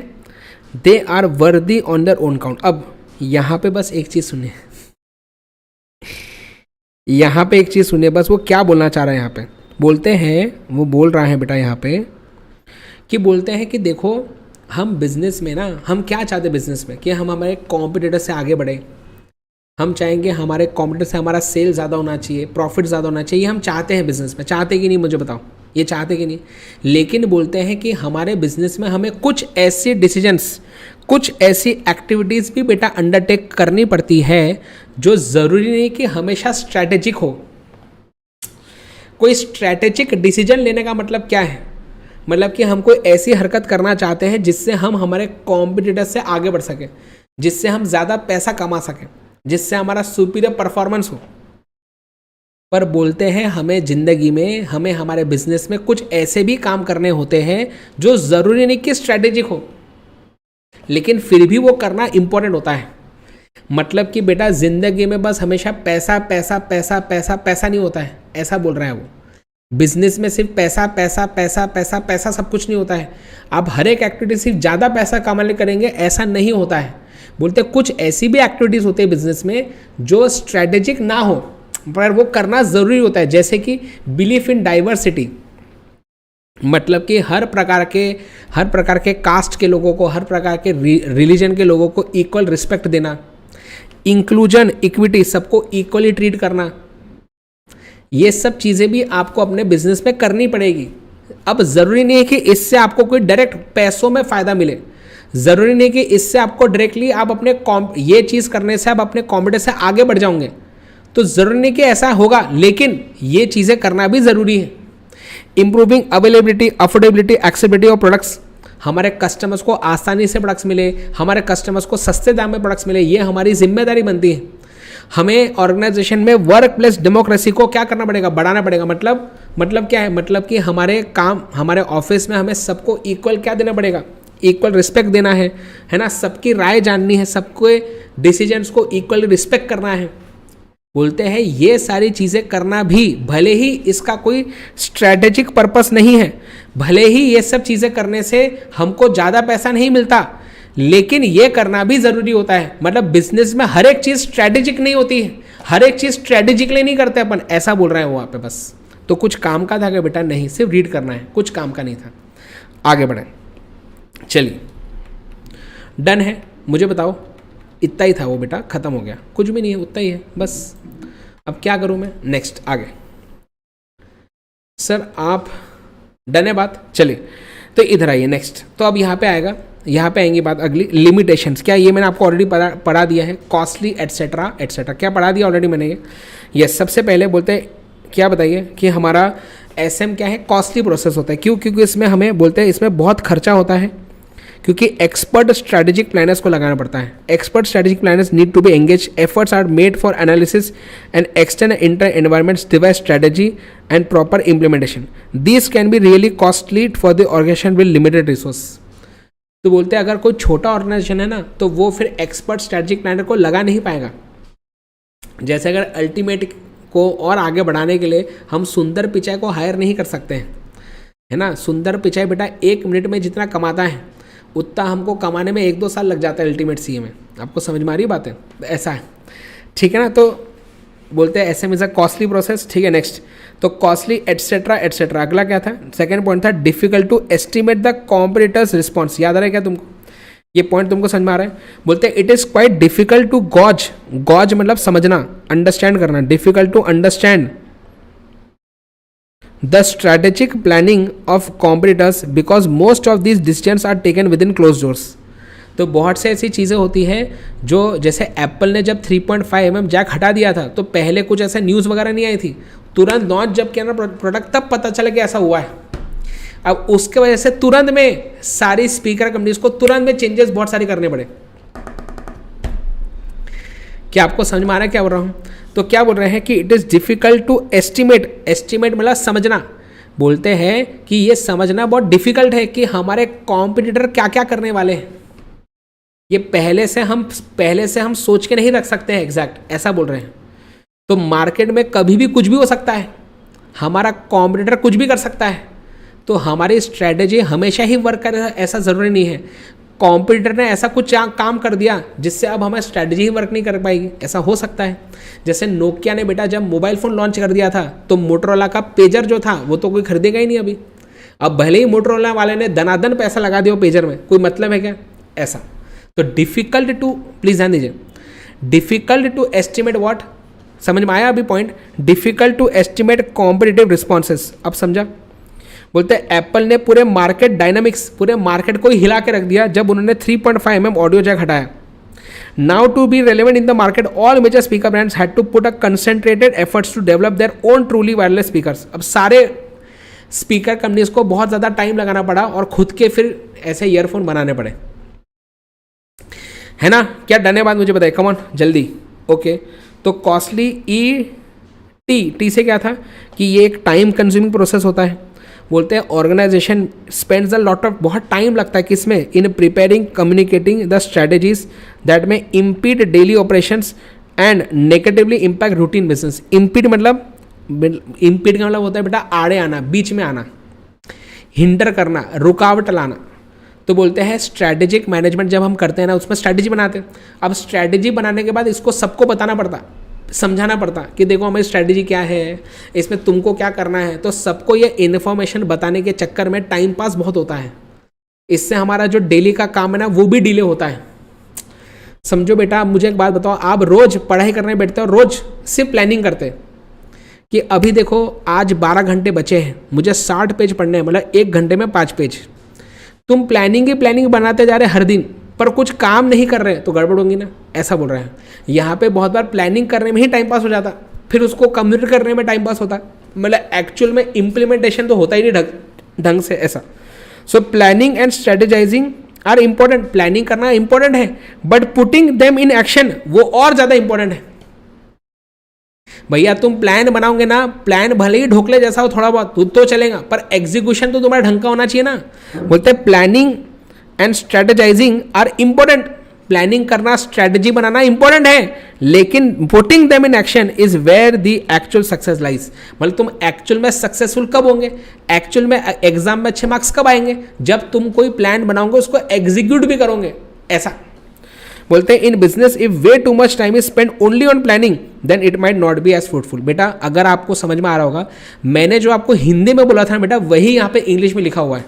they are worthy on their own count. अब यहाँ पे बस एक चीज़ सुनिए, यहाँ पे एक चीज़ सुनिए बस, वो क्या बोलना चाह रहा है यहाँ पे। बोलते हैं वो बोल रहा है बेटा यहाँ पे कि बोलते हैं कि देखो हम बिज़नेस में ना, हम क्या चाहते हैं बिज़नेस में कि हम हमारे कॉम्पिटिटर से आगे बढ़े। हम चाहेंगे हमारे कॉम्पिटिटर से हमारा सेल ज़्यादा होना चाहिए, प्रॉफिट ज़्यादा होना चाहिए, हम चाहते हैं बिज़नेस में। चाहते कि नहीं मुझे बताओ, ये चाहते कि नहीं, लेकिन बोलते हैं कि हमारे बिजनेस में हमें कुछ ऐसे डिसीजंस, कुछ ऐसी एक्टिविटीज़ भी बेटा अंडरटेक करनी पड़ती है जो ज़रूरी नहीं कि हमेशा स्ट्रैटेजिक हो। कोई स्ट्रैटेजिक डिसीजन लेने का मतलब क्या है, मतलब कि हम कोई ऐसी हरकत करना चाहते हैं जिससे हम हमारे कॉम्पिटिटर से आगे बढ़ सकें, जिससे हम ज़्यादा पैसा कमा सकें, जिससे हमारा सुपीरियर परफॉर्मेंस हो। पर बोलते हैं हमें ज़िंदगी में, हमें हमारे बिजनेस में कुछ ऐसे भी काम करने होते हैं जो ज़रूरी नहीं कि स्ट्रैटेजिक हो, लेकिन फिर भी वो करना इंपॉर्टेंट होता है। मतलब कि बेटा ज़िंदगी में बस हमेशा पैसा पैसा पैसा पैसा पैसा नहीं होता है, ऐसा बोल रहा है वो। बिजनेस में सिर्फ पैसा पैसा पैसा पैसा पैसा सब कुछ नहीं होता है। आप हर एक एक्टिविटी सिर्फ ज़्यादा पैसा कमाने करेंगे ऐसा नहीं होता है। बोलते कुछ ऐसी भी एक्टिविटीज़ होती है बिजनेस में जो स्ट्रैटेजिक ना हो पर वो करना ज़रूरी होता है, जैसे कि बिलीफ इन डाइवर्सिटी, मतलब कि हर प्रकार के कास्ट के लोगों को, हर प्रकार के रिलीजन के लोगों को इक्वल रिस्पेक्ट देना, इंक्लूजन, इक्विटी, सबको इक्वली ट्रीट करना, ये सब चीज़ें भी आपको अपने बिजनेस में करनी पड़ेगी। अब ज़रूरी नहीं है कि इससे आपको कोई डायरेक्ट पैसों में फ़ायदा मिले, ज़रूरी नहीं कि इससे आपको डायरेक्टली आप अपने ये चीज़ करने से आप अपने कॉम्पिटिटर से आगे बढ़ जाओगे, तो ज़रूरी नहीं कि ऐसा होगा, लेकिन ये चीज़ें करना भी ज़रूरी है। Improving availability, affordability, accessibility of products, हमारे कस्टमर्स को आसानी से प्रोडक्ट्स मिले, हमारे कस्टमर्स को सस्ते दाम में प्रोडक्ट्स मिले, ये हमारी जिम्मेदारी बनती है। हमें ऑर्गेनाइजेशन में वर्क प्लेस डेमोक्रेसी को क्या करना पड़ेगा, बढ़ाना पड़ेगा। मतलब क्या है, मतलब कि हमारे ऑफिस में हमें सबको इक्वल क्या देना पड़ेगा, इक्वल रिस्पेक्ट देना है ना, सबकी राय जाननी है, सबके डिसीजंस को इक्वल रिस्पेक्ट करना है। बोलते हैं ये सारी चीज़ें करना भी, भले ही इसका कोई स्ट्रैटेजिक पर्पस नहीं है, भले ही ये सब चीज़ें करने से हमको ज़्यादा पैसा नहीं मिलता, लेकिन ये करना भी ज़रूरी होता है। मतलब बिजनेस में हर एक चीज़ स्ट्रैटेजिक नहीं होती है, हर एक चीज़ स्ट्रैटेजिकली नहीं करते अपन, ऐसा बोल रहे हैं वो वहाँ पे। बस तो कुछ काम का था क्या बेटा? नहीं, सिर्फ रीड करना है, कुछ काम का नहीं था। आगे बढ़ें, चलिए डन है। मुझे बताओ, इतना ही था वो बेटा, खत्म हो गया, कुछ भी नहीं है, उतना ही है बस। अब क्या करूं मैं? नेक्स्ट आगे। सर आप डन है बात? चलिए तो इधर आइए नेक्स्ट। तो अब यहाँ पे आएगा, यहाँ पे आएंगी बात अगली, लिमिटेशंस। क्या ये मैंने आपको ऑलरेडी पढ़ा दिया है, कॉस्टली एटसेट्रा एटसेट्रा, क्या पढ़ा दिया ऑलरेडी मैंने ये। यस, सबसे पहले बोलते हैं क्या, बताइए कि हमारा एसएम क्या है, कॉस्टली प्रोसेस होता है। क्यों? क्योंकि इसमें हमें बोलते हैं इसमें बहुत खर्चा होता है, क्योंकि एक्सपर्ट स्ट्रैटेजिक प्लानर्स को लगाना पड़ता है। Expert strategic planners need to be engage, efforts are made for analysis and external inter environments, devise strategy and proper implementation. This can be really costly for the organisation with limited resource. तो बोलते हैं अगर कोई छोटा organisation है ना, तो वो फिर एक्सपर्ट स्ट्रैटेजिक प्लानर को लगा नहीं पाएगा। जैसे अगर अल्टीमेट को और आगे बढ़ाने के लिए हम सुंदर पिचाई को हायर नहीं कर सकते हैं, है ना। सुंदर पिचाई बेटा 1 मिनट में जितना कमाता है उतना हमको कमाने में 1-2 साल लग जाता है अल्टीमेट सीए में। आपको समझ में आ रही बात है? ऐसा है, ठीक है ना। तो बोलते हैं SM is a costly process, ठीक है। नेक्स्ट, तो कॉस्टली एटसेट्रा एटसेट्रा। अगला क्या था? सेकंड पॉइंट था difficult to estimate the competitors response. याद आ रहा है क्या तुमको? ये पॉइंट तुमको समझ में आ रहा है? बोलते हैं it is quite difficult to gauge, gauge मतलब समझना, अंडरस्टैंड करना, difficult to understand the strategic planning of competitors because most of these decisions are taken within closed doors। तो बहुत से ऐसी चीज़ें होती हैं जो, जैसे एप्पल ने जब 3.5 mm जैक हटा दिया था तो पहले कुछ ऐसा न्यूज़ वगैरह नहीं आई थी, तुरंत लॉन्च जब किया ना प्रोडक्ट तब पता चला कि ऐसा हुआ है। अब उसके वजह से तुरंत में सारी स्पीकर कंपनीज को तुरंत में चेंजेस बहुत सारी करने पड़े। क्या आपको समझ में आ रहा है क्या बोल रहा हूँ? तो क्या बोल रहे हैं कि it is difficult to estimate, estimate मतलब समझना। बोलते हैं कि ये समझना बहुत डिफ़िकल्ट है कि हमारे कॉम्पिटिटर क्या क्या करने वाले हैं। ये पहले से हम सोच के नहीं रख सकते हैं एग्जैक्ट, ऐसा बोल रहे हैं। तो मार्केट में कभी भी कुछ भी हो सकता है, हमारा कॉम्पिटिटर कुछ भी कर सकता है, तो हमारी स्ट्रैटेजी हमेशा ही वर्क करे ऐसा ज़रूरी नहीं है। कॉम्पिटिटर ने ऐसा कुछ काम कर दिया जिससे अब हमारी स्ट्रैटेजी ही वर्क नहीं कर पाएगी, ऐसा हो सकता है। जैसे नोकिया ने बेटा जब मोबाइल फ़ोन लॉन्च कर दिया था तो मोटरोला का पेजर जो था वो तो कोई खरीदेगा ही नहीं अभी। अब भले ही मोटरोला वाले ने दनादन पैसा लगा दिया पेजर में, कोई मतलब है क्या? ऐसा। तो डिफ़िकल्ट टू, प्लीज़ ध्यान दीजिए, डिफ़िकल्ट टू एस्टिमेट व्हाट, समझ में आया अभी point? Difficult to estimate competitive responses. अब समझा? बोलते हैं एप्पल ने पूरे मार्केट डायनामिक्स, पूरे मार्केट को ही हिला के रख दिया जब उन्होंने 3.5 mm ऑडियो जैक हटाया. Now to be relevant in the market all major speaker brands had to put a concentrated efforts to develop their own truly wireless speakers. अब सारे स्पीकर कंपनीज को बहुत ज़्यादा टाइम लगाना पड़ा और खुद के फिर ऐसे ईयरफोन बनाने पड़े, है ना. क्या डन है बात मुझे बताइए, कम ऑन जल्दी. ओके, तो कॉस्टली टी से क्या था कि ये एक टाइम कंज्यूमिंग प्रोसेस होता है. बोलते हैं organisation spends a lot of, बहुत टाइम लगता है किसमें, in preparing communicating the strategies that may impede daily operations and negatively impact routine business. Impede का मतलब होता है बेटा आड़े आना, बीच में आना, हिंडर करना, रुकावट लाना. तो बोलते हैं स्ट्रैटेजिक मैनेजमेंट जब हम करते हैं ना, उसमें स्ट्रैटेजी बनाते हैं. अब स्ट्रैटेजी बनाने के बाद इसको सबको बताना पड़ता, समझाना पड़ता कि देखो हमारी स्ट्रैटेजी क्या है, इसमें तुमको क्या करना है. तो सबको ये इन्फॉर्मेशन बताने के चक्कर में टाइम पास बहुत होता है. इससे हमारा जो डेली का काम है ना वो भी डिले होता है. समझो बेटा, अब मुझे एक बात बताओ, आप रोज पढ़ाई करने बैठते हो, रोज सिर्फ प्लानिंग करते हैं कि अभी देखो आज 12 घंटे बचे हैं, मुझे 60 पेज पढ़ने हैं, मतलब 1 घंटे में 5 पेज. तुम प्लानिंग ही प्लानिंग बनाते जा रहे हर दिन, पर कुछ काम नहीं कर रहे तो गड़बड़ होगी ना, ऐसा बोल रहे हैं. यहाँ पे बहुत बार प्लानिंग करने में ही टाइम पास हो जाता, फिर उसको कम्युनिकेट करने में टाइम पास होता, मतलब एक्चुअल में इम्प्लीमेंटेशन तो होता ही नहीं ढंग से ऐसा. So planning and strategising are important. Planning करना इंपॉर्टेंट है, but putting them in action वो और ज़्यादा इंपॉर्टेंट है. भैया तुम प्लान बनाओगे ना, प्लान भले ही ढोकले जैसा हो थोड़ा बहुत तो चलेगा, पर एग्जीक्यूशन तो तुम्हारा ढंग का होना चाहिए ना. बोलते हैं planning and strategising are important. Planning करना, स्ट्रेटजी बनाना इंपॉर्टेंट है, लेकिन putting them in action is where the actual success lies. मतलब तुम एक्चुअल में सक्सेसफुल कब होंगे, एक्चुअल में एग्जाम में अच्छे मार्क्स कब आएंगे, जब तुम कोई प्लान बनाओगे उसको एग्जीक्यूट भी करोगे, ऐसा. बोलते हैं in business if way too much time is spend only on planning then it might not be as fruitful. बेटा अगर आपको समझ में आ रहा होगा, मैंने जो आपको हिंदी में बोला था बेटा वही यहाँ पे इंग्लिश में लिखा हुआ है.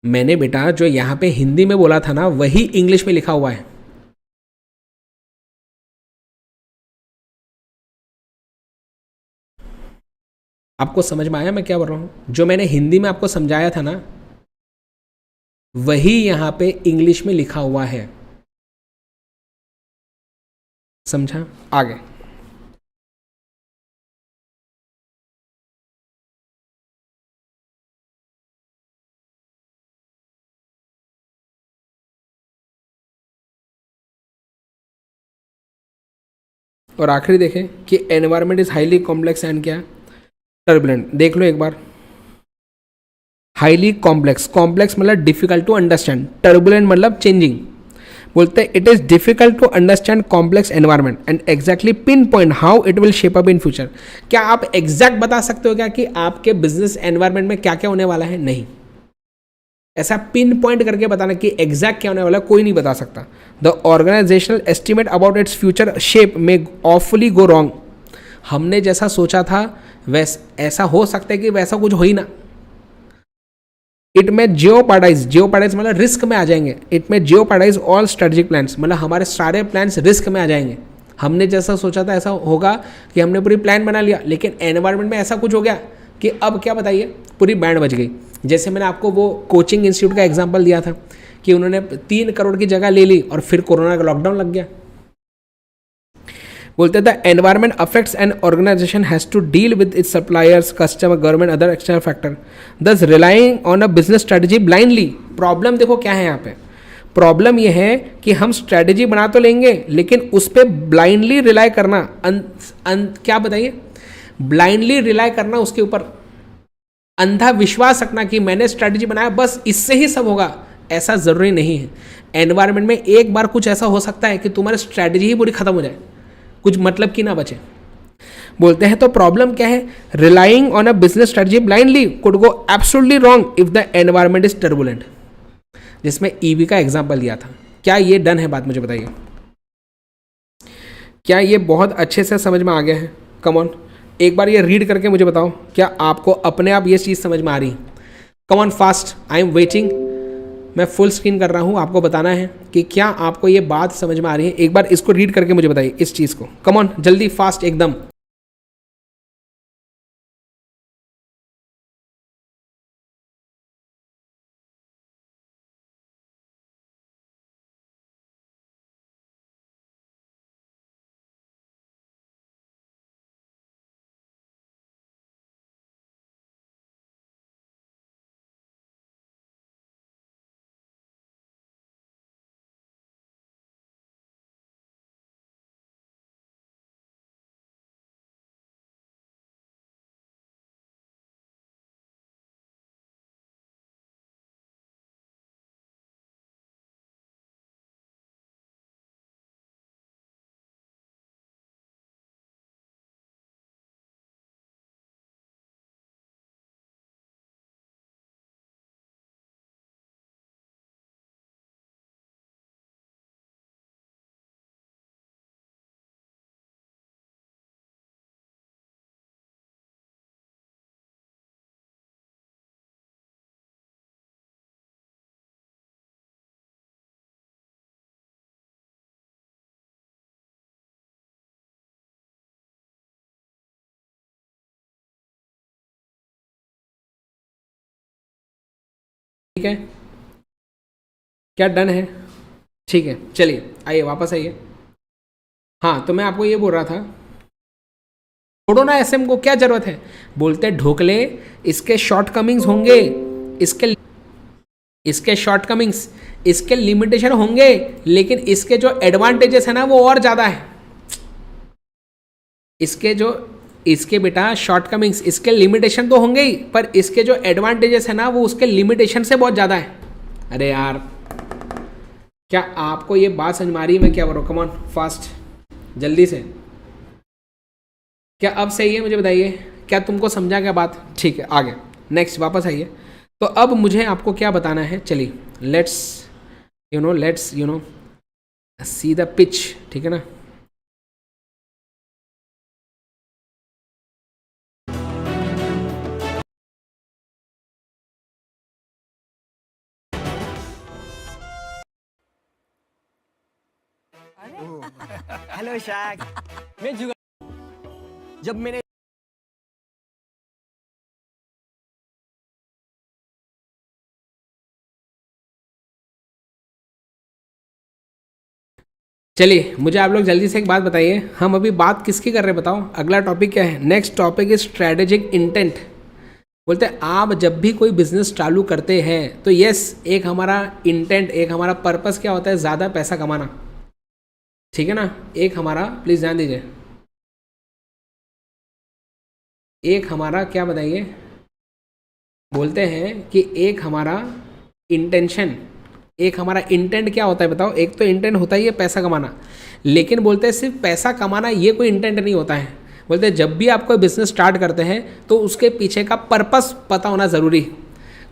मैंने बेटा जो यहाँ पे हिंदी में बोला था ना वही इंग्लिश में लिखा हुआ है. आपको समझ में आया मैं क्या बोल रहा हूँ? जो मैंने हिंदी में आपको समझाया था ना वही यहाँ पे इंग्लिश में लिखा हुआ है. समझा? आगे और आखिरी देखें कि environment is highly complex and क्या टर्बुलेंट. देख लो एक बार, हाईली कॉम्प्लेक्स, कॉम्प्लेक्स मतलब डिफिकल्ट टू अंडरस्टैंड, टर्बुलेंट मतलब चेंजिंग. बोलते हैं it is difficult to understand complex environment and exactly pinpoint how it will shape up in future. क्या आप एग्जैक्ट बता सकते हो क्या कि आपके बिजनेस एनवायरनमेंट में क्या क्या होने वाला है? नहीं, ऐसा पिन पॉइंट करके बताना कि एग्जैक्ट क्या होने वाला है कोई नहीं बता सकता. The organisational estimate about its future shape may awfully go wrong. हमने जैसा सोचा था वैसा ऐसा हो सकता है कि वैसा कुछ हो ही ना. इट में जियोपार्डाइज मतलब रिस्क में आ जाएंगे. इट में जियोपार्डाइज ऑल स्ट्रेटेजिक प्लान्स, मतलब हमारे सारे प्लान्स रिस्क में आ जाएंगे. हमने जैसा सोचा था ऐसा होगा कि हमने पूरी प्लान बना लिया, लेकिन एनवायरनमेंट में ऐसा कुछ हो गया कि अब क्या बताइए, पूरी बैंड बज गई. जैसे मैंने आपको वो कोचिंग इंस्टीट्यूट का एग्जांपल दिया था कि उन्होंने 3 करोड़ की जगह ले ली और फिर कोरोना का लॉकडाउन लग गया. बोलते the environment affects an organisation has to deal with its suppliers, customer, government, other external factor, thus relying on a business strategy blindly. Problem देखो क्या है यहाँ पे, प्रॉब्लम यह है कि हम स्ट्रेटजी बना तो लेंगे लेकिन उस पर ब्लाइंडली रिलाई करना, क्या बताइए, ब्लाइंडली रिलाई करना, उसके ऊपर अंधा विश्वास रखना कि मैंने स्ट्रेटजी बनाया बस इससे ही सब होगा, ऐसा ज़रूरी नहीं है. एनवायरनमेंट में एक बार कुछ ऐसा हो सकता है कि तुम्हारी स्ट्रेटजी ही पूरी खत्म हो जाए, कुछ मतलब की ना बचे. बोलते हैं तो प्रॉब्लम क्या है, relying on a business strategy blindly could go absolutely wrong if the environment is turbulent. जिसमें ईवी का एग्जांपल दिया था. क्या ये डन है बात, मुझे बताइए, क्या ये बहुत अच्छे से समझ में आ गया है? कम ऑन एक बार ये रीड करके मुझे बताओ, क्या आपको अपने आप ये चीज़ समझ में आ रही? Come on fast, I am waiting. मैं फुल स्क्रीन कर रहा हूँ, आपको बताना है कि क्या आपको ये बात समझ में आ रही है. एक बार इसको रीड करके मुझे बताइए, इस चीज़ को. कम ऑन जल्दी, फास्ट एकदम. ठीक है, क्या डन है? ठीक है, चलिए आइए वापस आइए। हाँ, तो मैं आपको ये बोल रहा था, छोड़ो ना एसएम को, क्या जरूरत है। बोलते ढोकले, इसके शॉर्टकमिंग्स होंगे, इसके इसके शॉर्टकमिंग्स, इसके लिमिटेशन होंगे, लेकिन इसके जो एडवांटेजेस है ना वो और ज़्यादा है। इसके बेटा शॉर्टकमिंग्स, इसके लिमिटेशन तो होंगे ही, पर इसके जो एडवांटेजेस है ना वो उसके लिमिटेशन से बहुत ज़्यादा है। अरे यार, क्या आपको ये बात समझ में आ रही है मैं क्या बोल रहा हूँ? कम ऑन फास्ट, जल्दी से। क्या अब सही है? मुझे बताइए, क्या तुमको समझा क्या बात? ठीक है, आगे नेक्स्ट वापस आइए। तो अब मुझे आपको क्या बताना है, चलिए let's you know see the pitch, ठीक है ना। हेलो शैक। मैं जब मैंने चलिए मुझे आप लोग जल्दी से एक बात बताइए, हम अभी बात किसकी कर रहे हैं बताओ? अगला टॉपिक क्या है? Next topic is strategic intent. बोलते हैं आप जब भी कोई बिजनेस चालू करते हैं तो यस, एक हमारा इंटेंट, एक हमारा पर्पस क्या होता है? ज़्यादा पैसा कमाना, ठीक है ना। एक हमारा, प्लीज़ ध्यान दीजिए, एक हमारा क्या बताइए, बोलते हैं कि एक हमारा इंटेंशन, एक हमारा इंटेंट क्या होता है बताओ? एक तो इंटेंट होता ही है पैसा कमाना, लेकिन बोलते हैं सिर्फ पैसा कमाना ये कोई इंटेंट नहीं होता है। बोलते हैं जब भी आप कोई बिजनेस स्टार्ट करते हैं तो उसके पीछे का पर्पस पता होना ज़रूरी।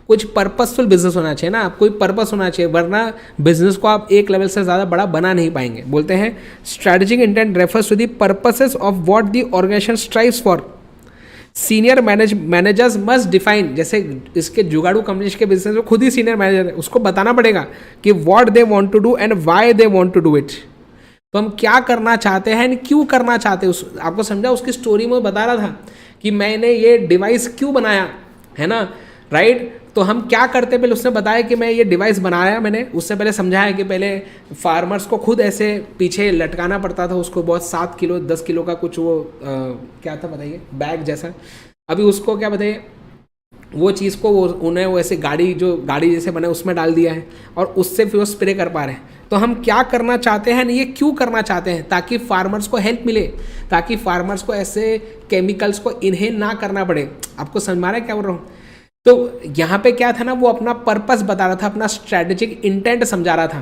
कुछ पर्पसफुल बिजनेस होना चाहिए ना, कोई पर्पस होना चाहिए, वरना बिजनेस को आप एक लेवल से ज़्यादा बड़ा बना नहीं पाएंगे। बोलते हैं strategic intent refers to the purposes of what the organisation strives for. Senior managers must define, जैसे इसके जुगाड़ू कंपनी के बिजनेस में खुद ही सीनियर मैनेजर है, उसको बताना पड़ेगा कि what they want to do and why they want to do it. तो हम क्या करना चाहते हैं एंड क्यों करना चाहते हैं, उस आपको समझा? उसकी स्टोरी में बता रहा था कि मैंने ये डिवाइस क्यों बनाया, है ना, राइट। तो हम क्या करते, पहले उसने बताया कि मैं ये डिवाइस बनाया, मैंने उससे पहले समझाया कि पहले फार्मर्स को खुद ऐसे पीछे लटकाना पड़ता था, उसको बहुत 7 किलो 10 किलो का कुछ वो क्या था बताइए, बैग जैसा। अभी उसको क्या बताइए, वो चीज़ को उन्हें वो ऐसे गाड़ी जैसे बने उसमें डाल दिया है और उससे फिर वो स्प्रे कर पा रहे हैं। तो हम क्या करना चाहते हैं, ये क्यों करना चाहते हैं? ताकि फार्मर्स को हेल्प मिले, ताकि फार्मर्स को ऐसे केमिकल्स को इनहेल ना करना पड़े। आपको समझ में आ रहा है क्या बोल रहा हूँ? तो यहाँ पे क्या था ना, वो अपना पर्पस बता रहा था, अपना स्ट्रैटेजिक इंटेंट समझा रहा था।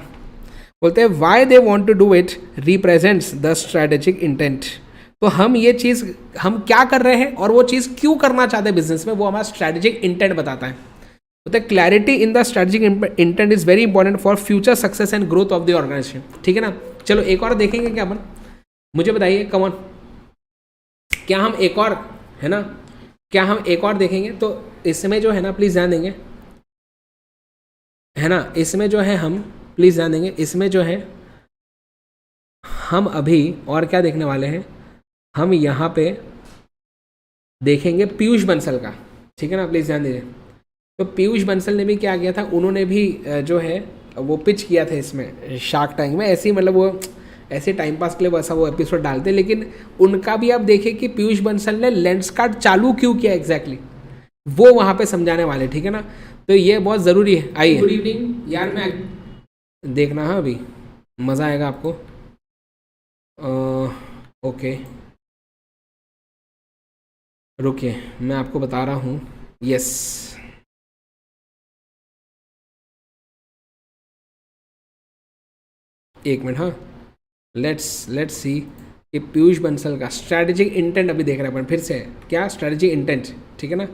बोलते हैं why they want to do it represents the strategic intent. तो हम ये चीज़ हम क्या कर रहे हैं और वो चीज़ क्यों करना चाहते हैं बिजनेस में, वो हमारा स्ट्रैटेजिक इंटेंट बताता है। बोलते हैं clarity in the strategic intent is very important for future success and growth of the organisation, ठीक है ना। चलो एक और देखेंगे क्या अपन, मुझे बताइए कम ऑन, क्या हम एक और, है ना, क्या हम एक और देखेंगे? तो इसमें जो है ना, प्लीज़ ध्यान देंगे, है ना, इसमें जो है हम प्लीज़ ध्यान देंगे, इसमें जो है हम अभी और क्या देखने वाले हैं, हम यहाँ पे देखेंगे पीयूष बंसल का, ठीक है ना, प्लीज़ ध्यान दीजिए। तो पीयूष बंसल ने भी क्या किया था, उन्होंने भी जो है वो पिच किया था इसमें शार्क टैंक में, ऐसे ही मतलब वो ऐसे टाइम पास के लिए वैसा वो एपिसोड डालते, लेकिन उनका भी आप देखिए कि पीयूष बंसल ने लेंस कार्ड चालू क्यों किया एग्जैक्टली, वो वहाँ पे समझाने वाले, ठीक है ना। तो ये बहुत ज़रूरी है। आइए, गुड इवनिंग यार, मैं देखना, हाँ अभी मज़ा आएगा आपको। ओके रुकिए, मैं आपको बता रहा हूँ। यस, एक मिनट, हाँ, लेट्स सी कि पीयूष बंसल का स्ट्रैटेजिक इंटेंट अभी देख रहे हैं अपन फिर से, क्या स्ट्रैटेजिक इंटेंट, ठीक है ना।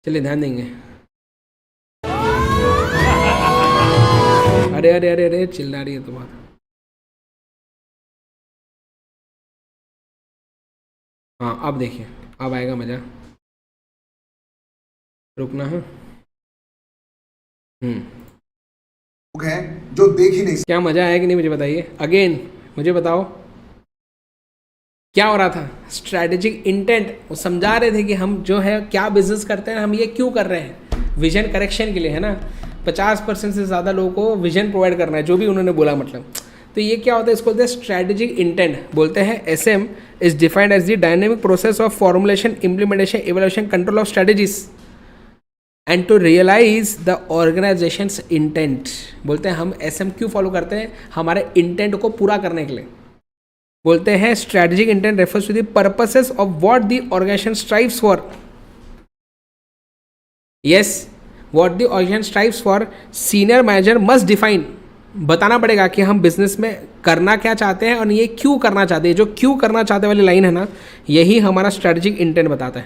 चलिए ध्यान देंगे। अरे अरे अरे अरे चिल्ला रही है तुम्हारा, हाँ अब देखिए, अब आएगा मज़ा, रुकना है। लोग हैं जो देख ही नहीं सकते। क्या मज़ा आया कि नहीं मुझे बताइए, अगेन मुझे बताओ क्या हो रहा था। स्ट्रैटेजिक इंटेंट, वो समझा रहे थे कि हम जो है क्या बिजनेस करते हैं, हम ये क्यों कर रहे हैं, विजन करेक्शन के लिए, है ना। 50% से ज़्यादा लोगों को विजन प्रोवाइड करना है, जो भी उन्होंने बोला मतलब। तो ये क्या होता है, इसको बोलते हैं स्ट्रैटेजिक इंटेंट। बोलते हैं SM is defined as the dynamic process of formulation, implementation, evaluation, control of strategies and to realise the organisations intent. बोलते हैं हम SM क्यों फॉलो करते हैं, हमारे इंटेंट को पूरा करने के लिए। बोलते हैं strategic intent refers to the purposes of what the organisation strives for. Yes, what the organisation strives for, senior manager must define, बताना पड़ेगा कि हम बिजनेस में करना क्या चाहते हैं और ये क्यों करना चाहते हैं। जो क्यों करना चाहते वाली लाइन है ना, यही हमारा स्ट्रैटेजिक इंटेंट बताता है।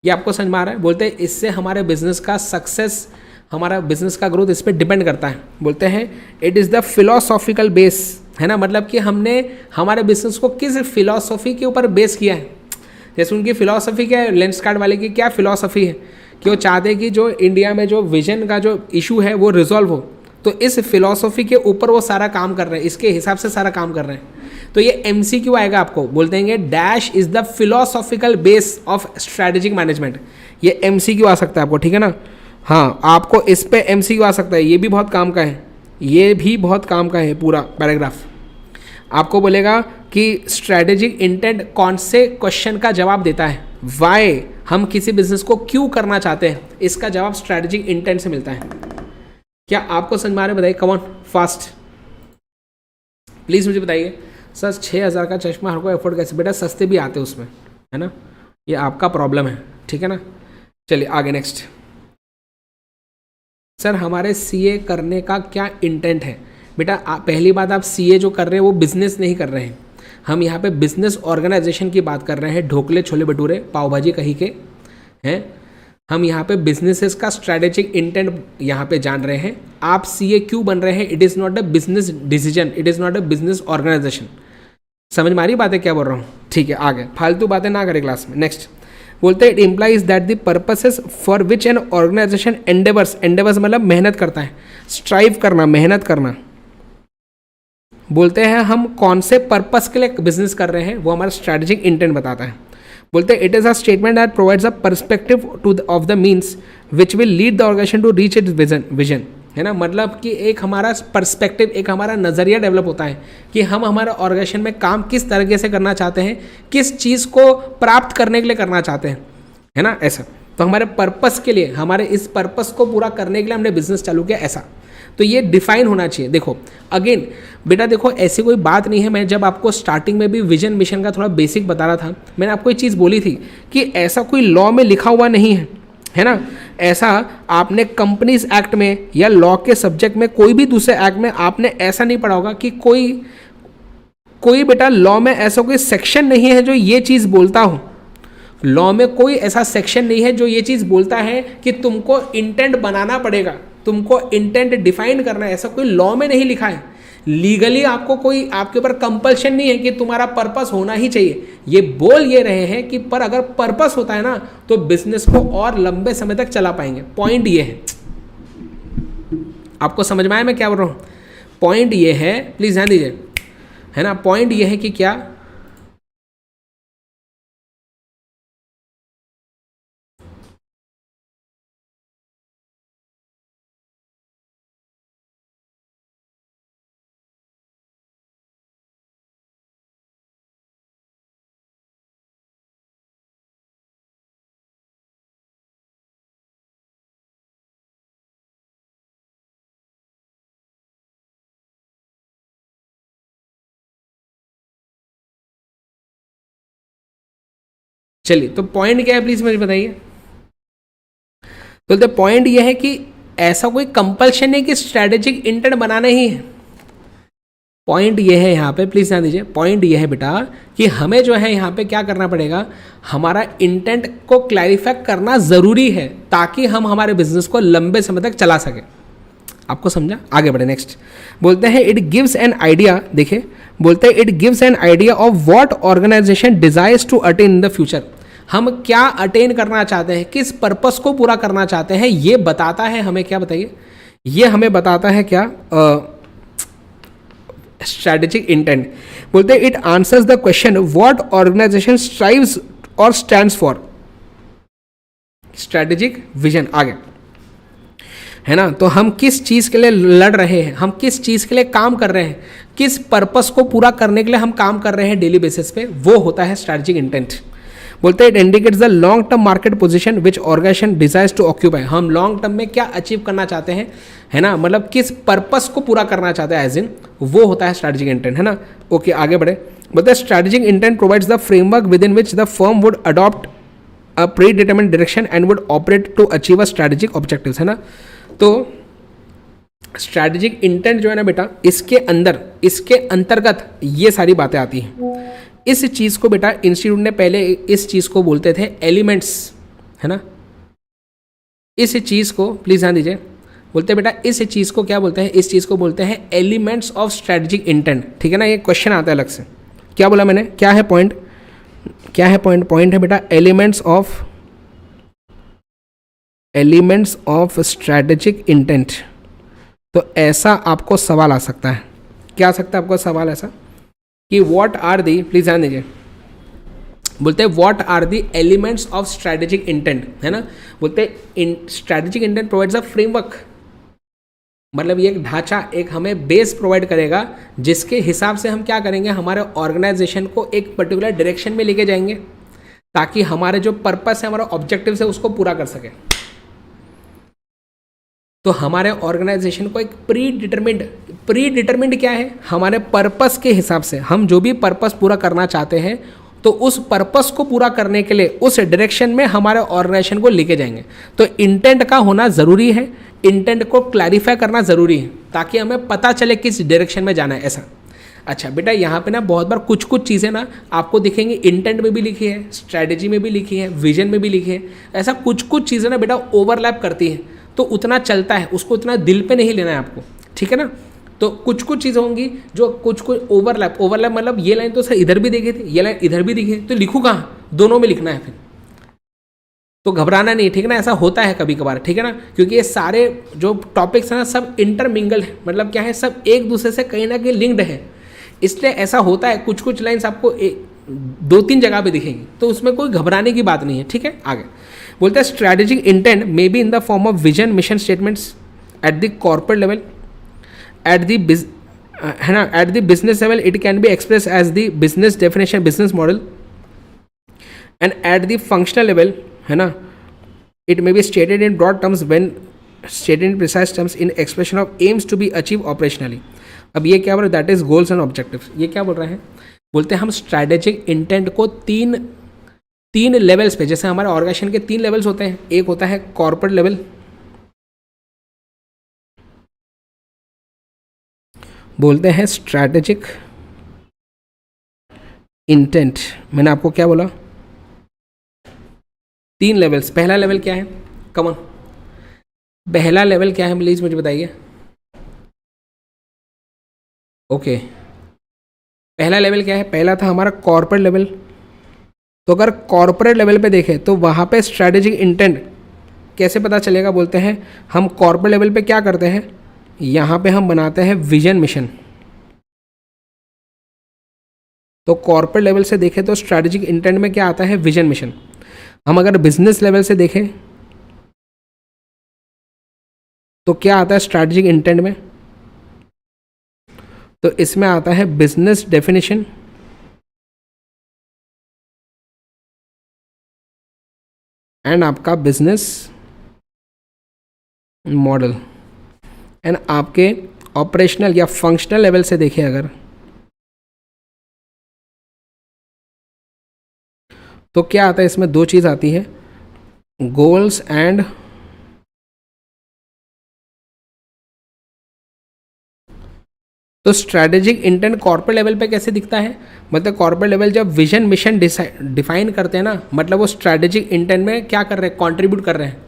ये आपको समझ में आ रहा है। बोलते हैं इससे हमारे बिजनेस का सक्सेस, हमारा बिजनेस का ग्रोथ इस पर डिपेंड करता है। बोलते हैं it is the philosophical base, है ना, मतलब कि हमने हमारे बिजनेस को किस फिलॉसफी के ऊपर बेस किया है। जैसे उनकी फिलॉसफी क्या है, लेंसकार्ट वाले की क्या फिलॉसफी है कि वो चाहते हैं कि जो इंडिया में जो विजन का जो इशू है वो रिजॉल्व हो। तो इस फिलॉसफी के ऊपर वो सारा काम कर रहे हैं, इसके हिसाब से सारा काम कर रहे हैं। तो ये MCQ आएगा आपको, बोलते हैं dash is the philosophical base of strategic management. ये MCQ आ सकता है आपको, ठीक है ना। हाँ, आपको इस पे MCQ आ सकता है, ये भी बहुत काम का है, ये भी बहुत काम का है पूरा पैराग्राफ। आपको बोलेगा कि स्ट्रैटेजिक इंटेंट कौन से क्वेश्चन का जवाब देता है, वाई, हम किसी बिजनेस को क्यों करना चाहते हैं, इसका जवाब स्ट्रैटेजिक इंटेंट से मिलता है। क्या आपको समझ में आ रहा है, बताइए, कम ऑन फास्ट प्लीज़ मुझे बताइए। सर 6000 का चश्मा हर कोई अफोर्ड कैसे, बेटा सस्ते भी आते उसमें, है ना, ये आपका प्रॉब्लम है, ठीक है ना। चलिए आगे नेक्स्ट। सर हमारे CA करने का क्या इंटेंट है। बेटा पहली बात, आप CA जो कर रहे हैं वो बिजनेस नहीं कर रहे हैं, हम यहाँ पे बिजनेस ऑर्गेनाइजेशन की बात कर रहे हैं। ढोकले छोले भटूरे पाव भाजी कहीं के हैं, हम यहाँ पे बिजनेसेस का स्ट्रैटेजिक इंटेंट यहाँ पे जान रहे हैं। आप CA क्यों बन रहे हैं, it is not a business decision, it is not a business organisation. समझ में आ रही बातें क्या बोल रहा हूँ, ठीक है। आगे फालतू बातें ना करें क्लास में। नेक्स्ट बोलते हैं it implies that the purposes for which an organisation endeavours, endeavours मतलब मेहनत करता है, स्ट्राइव करना, मेहनत करना। बोलते हैं हम कौन से पर्पस के लिए बिजनेस कर रहे हैं, वो हमारा स्ट्रैटेजिक इंटेंट बताता है। बोलते हैं it is a statement that provides a perspective to of the means which will lead the organisation to reach its vision, है ना। मतलब कि एक हमारा पर्सपेक्टिव, एक हमारा नज़रिया डेवलप होता है कि हम हमारे ऑर्गेनाइजेशन में काम किस तरीके से करना चाहते हैं, किस चीज़ को प्राप्त करने के लिए करना चाहते हैं, है ना, ऐसा। तो हमारे पर्पस के लिए, हमारे इस पर्पस को पूरा करने के लिए हमने बिजनेस चालू किया, ऐसा। तो ये डिफाइन होना चाहिए। देखो अगेन बेटा, देखो ऐसी कोई बात नहीं है, मैं जब आपको स्टार्टिंग में भी विजन मिशन का थोड़ा बेसिक बता रहा था, मैंने आपको एक चीज़ बोली थी कि ऐसा कोई लॉ में लिखा हुआ नहीं है ना। ऐसा आपने कंपनीज एक्ट में या लॉ के सब्जेक्ट में, कोई भी दूसरे एक्ट में आपने ऐसा नहीं पढ़ा होगा कि कोई बेटा लॉ में ऐसा कोई सेक्शन नहीं है जो ये चीज़ बोलता हो। लॉ में कोई ऐसा सेक्शन नहीं है जो ये चीज़ बोलता है कि तुमको इंटेंट बनाना पड़ेगा, तुमको इंटेंट डिफाइन करना है, ऐसा कोई लॉ में नहीं लिखा है। लीगली आपको कोई, आपके ऊपर कंपल्शन नहीं है कि तुम्हारा पर्पस होना ही चाहिए। ये बोल ये रहे हैं कि पर अगर पर्पस होता है ना तो बिजनेस को और लंबे समय तक चला पाएंगे। पॉइंट ये है, आपको समझ में आया मैं क्या बोल रहा हूँ। पॉइंट ये है, प्लीज ध्यान दीजिए, है ना। पॉइंट ये है कि क्या, चलिए तो पॉइंट क्या है प्लीज मुझे बताइए। तो पॉइंट ये है कि ऐसा कोई कंपल्शन नहीं कि स्ट्रैटेजिक इंटेंट बनाना ही है। पॉइंट ये है यहाँ पे, प्लीज ध्यान दीजिए, पॉइंट ये है बेटा कि हमें जो है यहाँ पे क्या करना पड़ेगा, हमारा इंटेंट को क्लैरिफाई करना ज़रूरी है ताकि हम हमारे बिजनेस को लंबे समय तक चला सके। आपको समझा, आगे बढ़े। नेक्स्ट बोलते हैं इट गिव्स एन आइडिया, देखिए बोलते हैं it gives an idea of what organisation desires to attain in the future. हम क्या अटेन करना चाहते हैं, किस पर्पस को पूरा करना चाहते हैं, ये बताता है हमें, क्या बताइए, ये हमें बताता है क्या, स्ट्रैटेजिक इंटेंट। बोलते हैं it answers the question what organisation strives और स्टैंड्स फॉर, स्ट्रैटेजिक विजन। आगे है ना। तो हम किस चीज़ के लिए लड़ रहे हैं, हम किस चीज़ के लिए काम कर रहे हैं, किस पर्पस को पूरा करने के लिए हम काम कर रहे हैं डेली बेसिस पे, वो होता है स्ट्रैटेजिक इंटेंट। बोलते हैं it indicates the long term market position which organisation desires to occupy. हम लॉन्ग टर्म में क्या अचीव करना चाहते हैं, है ना, मतलब किस पर्पस को पूरा करना चाहते हैं एज इन, वो होता है स्ट्रैटेजिक इंटेंट, है ना। ओके, आगे बढ़े। बोलते हैं strategic intent provides the framework within which the firm would adopt a predetermined direction and would operate to achieve a strategic objectives, है ना। तो स्ट्रैटेजिक इंटेंट जो है ना बेटा, इसके अंदर, इसके अंतर्गत ये सारी बातें आती हैं। इस चीज़ को बेटा इंस्टीट्यूट ने पहले इस चीज़ को बोलते थे एलिमेंट्स, है ना। इस चीज़ को प्लीज़ ध्यान दीजिए, बोलते हैं बेटा इस चीज़ को क्या बोलते हैं, इस चीज़ को बोलते हैं एलिमेंट्स ऑफ स्ट्रैटेजिक इंटेंट, ठीक है ना। ये क्वेश्चन आता है अलग से, क्या बोला मैंने, क्या है पॉइंट, क्या है पॉइंट, पॉइंट है बेटा एलिमेंट्स ऑफ स्ट्रैटेजिक इंटेंट। तो ऐसा आपको सवाल आ सकता है, क्या आ सकता है आपको सवाल ऐसा कि व्हाट आर दी, प्लीज ध्यान दीजिए, बोलते हैं what are the elements of strategic intent, है ना। बोलते हैं strategic intent provides a framework, मतलब ये एक ढांचा, एक हमें बेस प्रोवाइड करेगा जिसके हिसाब से हम क्या करेंगे, हमारे ऑर्गेनाइजेशन को एक पर्टिकुलर डायरेक्शन में लेके जाएंगे ताकि हमारे जो पर्पस है, हमारा ऑब्जेक्टिव है, उसको पूरा कर सके। तो हमारे ऑर्गेनाइजेशन को एक प्री डिटरमिन्ड क्या है, हमारे पर्पस के हिसाब से हम जो भी पर्पस पूरा करना चाहते हैं, तो उस पर्पस को पूरा करने के लिए उस डायरेक्शन में हमारे ऑर्गेनाइजेशन को लेके जाएंगे। तो इंटेंट का होना ज़रूरी है, इंटेंट को क्लैरिफाई करना ज़रूरी है ताकि हमें पता चले किस डायरेक्शन में जाना है, ऐसा। अच्छा बेटा, यहाँ पे ना बहुत बार कुछ चीज़ें ना आपको दिखेंगी, इंटेंट में भी लिखी है, स्ट्रैटेजी में भी लिखी है, विजन में भी लिखी है, ऐसा कुछ चीज़ें ना बेटा ओवरलैप करती हैं, तो उतना चलता है, उसको उतना दिल पे नहीं लेना है आपको, ठीक है ना। तो कुछ चीज़ें होंगी जो कुछ ओवरलैप मतलब ये लाइन तो सर इधर भी देखी थी, ये लाइन इधर भी दिखी, तो लिखूँ कहाँ, दोनों में लिखना है फिर, तो घबराना नहीं, ठीक है ना। ऐसा होता है कभी कभार, ठीक है ना, क्योंकि ये सारे जो टॉपिक्स हैं ना सब इंटरमिंगल है, मतलब क्या है, सब एक दूसरे से कहीं ना कहीं लिंक्ड है, इसलिए ऐसा होता है। कुछ लाइन्स आपको 2-3 जगह पे दिखेंगी, तो उसमें कोई घबराने की बात नहीं है, ठीक है। आगे बोलते हैं strategic intent may be in the form of vision mission statements at the corporate level, at the business level it can be express as the business definition, business model, and at the functional level, है ना, it may be stated in broad terms when stated in precise terms in expression of aims to be achieve operationally. अब ये क्या बोल रहा है, that is goals and objectives. ये क्या बोल रहे हैं, बोलते हैं हम स्ट्रैटेजिक इंटेंट को तीन लेवल्स पे, जैसे हमारे ऑर्गेनाइजेशन के 3 लेवल्स होते हैं, एक होता है कॉर्पोरेट लेवल, बोलते हैं स्ट्रैटेजिक इंटेंट। मैंने आपको क्या बोला, 3 लेवल्स। पहला लेवल क्या है, कमन, पहला लेवल क्या है प्लीज मुझे बताइए। ओके, पहला लेवल क्या है, पहला था हमारा कॉर्पोरेट लेवल। तो अगर कॉर्पोरेट लेवल पे देखें तो वहाँ पे स्ट्रैटेजिक इंटेंट कैसे पता चलेगा, बोलते हैं हम कॉर्पोरेट लेवल पे क्या करते हैं, यहाँ पे हम बनाते हैं विजन मिशन। तो कॉर्पोरेट लेवल से देखें तो स्ट्रैटेजिक इंटेंट में क्या आता है, विजन मिशन। हम अगर बिजनेस लेवल से देखें तो क्या आता है स्ट्रैटेजिक इंटेंट में, तो इसमें आता है बिजनेस डेफिनेशन, एंड आपका बिजनेस मॉडल, एंड आपके ऑपरेशनल या फंक्शनल लेवल से देखें अगर, तो क्या आता है इसमें 2 चीज़ आती है, गोल्स एंड तो स्ट्रैटेजिक इंटेंट कॉर्पोरेट लेवल पे कैसे दिखता है, मतलब कॉर्पोरेट लेवल जब विजन मिशन डिफाइन करते हैं ना, मतलब वो स्ट्रैटेजिक इंटेंट में क्या कर रहे हैं, कंट्रीब्यूट कर रहे हैं।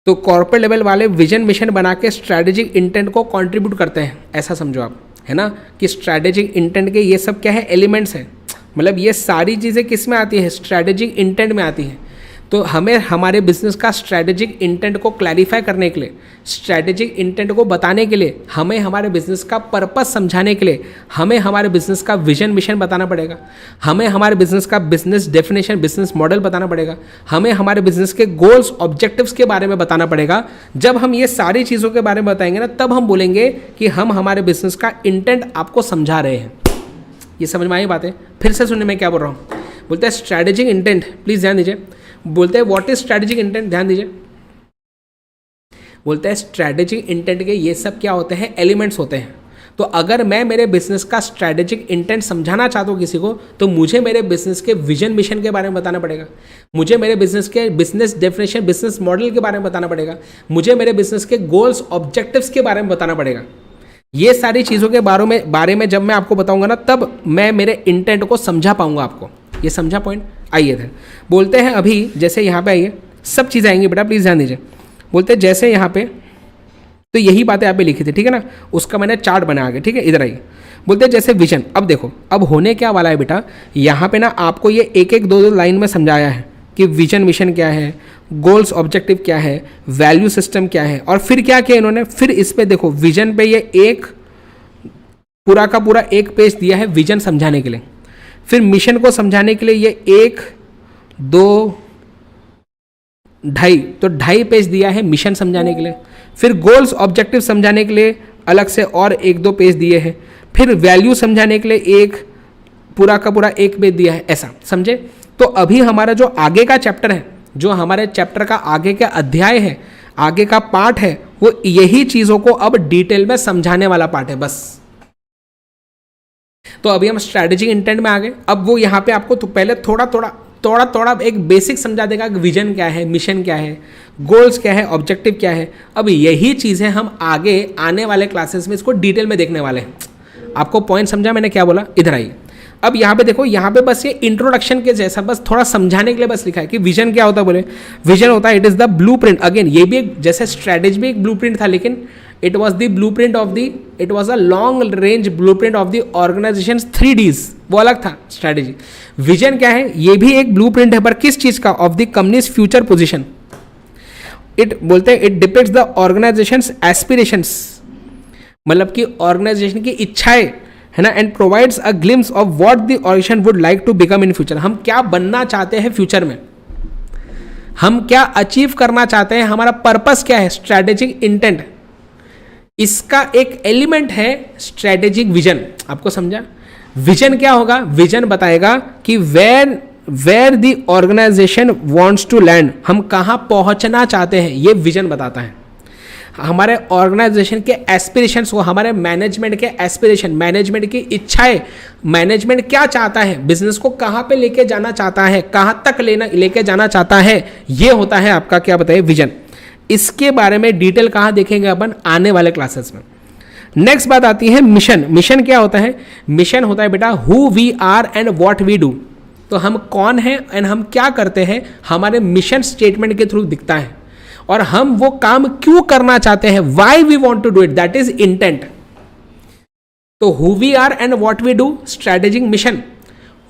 तो कॉर्पोरेट लेवल वाले विजन मिशन बना के स्ट्रैटेजिक इंटेंट को कंट्रीब्यूट करते हैं, ऐसा समझो आप, है ना, कि स्ट्रैटेजिक इंटेंट के ये सब क्या है, एलिमेंट्स हैं। मतलब ये सारी चीज़ें किस में आती है, स्ट्रैटेजिक इंटेंट में आती है। तो हमें हमारे बिजनेस का स्ट्रैटेजिक इंटेंट को क्लैरिफाई करने के लिए, स्ट्रैटेजिक इंटेंट को बताने के लिए, हमें हमारे बिजनेस का पर्पस समझाने के लिए, हमें हमारे बिजनेस का विजन मिशन बताना पड़ेगा, हमें हमारे बिजनेस का बिजनेस डेफिनेशन, बिजनेस मॉडल बताना पड़ेगा, हमें हमारे बिजनेस के गोल्स, ऑब्जेक्टिव्स के बारे में बताना पड़ेगा। जब हम ये सारी चीज़ों के बारे में बताएंगे ना, तब हम बोलेंगे कि हम हमारे बिजनेस का इंटेंट आपको समझा रहे हैं। ये समझ में आई बातें? फिर से सुनने में क्या बोल रहा हूँ। बोलते हैं स्ट्रैटेजिक इंटेंट, प्लीज़ ध्यान दीजिए। बोलते हैं व्हाट इज स्ट्रैटेजिक इंटेंट, ध्यान दीजिए। बोलते हैं स्ट्रैटेजिक इंटेंट के ये सब क्या होते हैं, एलिमेंट्स होते हैं। तो अगर मैं मेरे बिजनेस का स्ट्रैटेजिक इंटेंट समझाना चाहता हूँ किसी को, तो मुझे मेरे बिजनेस के विजन मिशन के बारे में बताना पड़ेगा, मुझे मेरे बिजनेस के बिजनेस डेफिनेशन, बिजनेस मॉडल के बारे में बताना पड़ेगा, मुझे मेरे बिजनेस के गोल्स, ऑब्जेक्टिव्स के बारे में बताना पड़ेगा। ये सारी चीज़ों के बारे में जब मैं आपको बताऊंगा ना, तब मैं मेरे इंटेंट को समझा पाऊंगा आपको। ये समझा पॉइंट? आइए थे बोलते हैं अभी, जैसे यहाँ पे आइए, सब चीज़ें आएंगी बेटा, प्लीज़ ध्यान दीजिए। बोलते हैं जैसे यहाँ पे, तो यही बातें यहाँ पे लिखी थी, ठीक है ना, उसका मैंने चार्ट बना आगे, ठीक है, इधर आइए। बोलते हैं जैसे विजन, अब देखो अब होने क्या वाला है बेटा, यहाँ पे ना आपको ये एक एक दो दो लाइन में समझाया है कि विजन मिशन क्या है, गोल्स ऑब्जेक्टिव क्या है, वैल्यू सिस्टम क्या है, और फिर क्या किया इन्होंने, फिर इस पे देखो विजन पे ये एक पूरा का पूरा एक पेज दिया है विजन समझाने के लिए, फिर मिशन को समझाने के लिए ये 1 2 2.5, तो 2.5 पेज दिया है मिशन समझाने के लिए, फिर गोल्स ऑब्जेक्टिव समझाने के लिए अलग से और 1-2 पेज दिए हैं, फिर वैल्यू समझाने के लिए एक पूरा का पूरा एक पेज दिया है, ऐसा समझे। तो अभी हमारा जो आगे का चैप्टर है, जो हमारे चैप्टर का आगे का अध्याय है, आगे का पार्ट है, वो यही चीज़ों को अब डिटेल में समझाने वाला पार्ट है बस। तो अभी हम स्ट्रैटेजिक इंटेंट में आ गए। अब वो यहाँ पे आपको तो पहले थोड़ा एक बेसिक समझा देगा कि विजन क्या है, मिशन क्या है, गोल्स क्या है, ऑब्जेक्टिव क्या है। अब यही चीज़ें हम आगे आने वाले क्लासेस में इसको डिटेल में देखने वाले हैं। आपको पॉइंट समझा मैंने क्या बोला? इधर आइए। अब यहाँ पे देखो, यहाँ पे बस ये इंट्रोडक्शन के जैसा बस थोड़ा समझाने के लिए बस लिखा है कि विजन क्या होता है। बोले विजन होता है, it is the blueprint. Again ये भी एक जैसे स्ट्रैटेजी भी एक ब्लूप्रिंट था, लेकिन it was a long range blueprint of the organisation 3Ds, वो अलग था स्ट्रैटेजी। विजन क्या है? ये भी एक ब्लूप्रिंट है, पर किस चीज़ का? Of the companies future position. It बोलते हैं it depicts the organisations aspirations, मतलब कि ऑर्गेनाइजेशन की इच्छाएं है ना, and provides a glimpse of what the organisation would like to become in future. हम क्या बनना चाहते हैं फ्यूचर में, हम क्या अचीव करना चाहते हैं, हमारा पर्पस क्या है, स्ट्रैटेजिक इंटेंट, इसका एक एलिमेंट है स्ट्रैटेजिक विजन। आपको समझा? विजन क्या होगा? विजन बताएगा कि where the organisation wants to land, हम कहाँ पहुंचना चाहते हैं, ये विजन बताता है। हमारे ऑर्गेनाइजेशन के एस्पिरेशंस को, हमारे मैनेजमेंट के एस्पिरेशन, मैनेजमेंट की इच्छाएं, मैनेजमेंट क्या चाहता है, बिजनेस को कहाँ पे लेके जाना चाहता है, कहाँ तक लेके जाना चाहता है, ये होता है आपका क्या बताइए, विजन। इसके बारे में डिटेल कहाँ देखेंगे अपन? आने वाले क्लासेस में। नेक्स्ट बात आती है मिशन। मिशन क्या होता है? मिशन होता है बेटा who we are and what we do. तो हम कौन हैं एंड हम क्या करते हैं, हमारे मिशन स्टेटमेंट के थ्रू दिखता है। और हम वो काम क्यों करना चाहते हैं, why we want to do it, that is intent. तो who we are and what we do, strategic mission.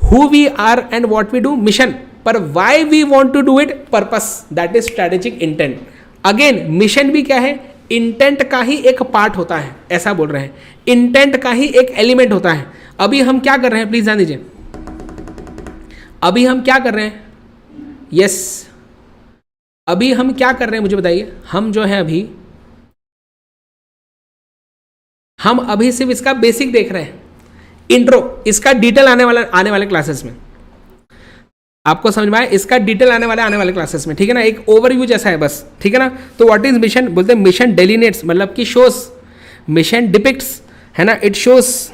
Who we are and what we do, mission. पर why we want to do it, purpose, that is strategic intent. Again mission भी क्या है? Intent का ही एक part होता है, ऐसा बोल रहे हैं। इंटेंट का ही एक एलिमेंट होता है। अभी हम क्या कर रहे हैं, प्लीज ध्यान दीजिए। अभी हम क्या कर रहे हैं? यस, अभी हम क्या कर रहे हैं मुझे बताइए। हम जो है हम अभी सिर्फ इसका बेसिक देख रहे हैं, इंट्रो। इसका डिटेल आने वाले क्लासेस में आपको समझ में आए, इसका डिटेल आने वाले क्लासेस में, ठीक है ना। एक ओवरव्यू जैसा है बस, ठीक है ना। तो व्हाट इज मिशन? बोलते हैं मिशन डेलिनेट्स, मतलब कि शोस। मिशन डिपिक्ट्स है ना, it shows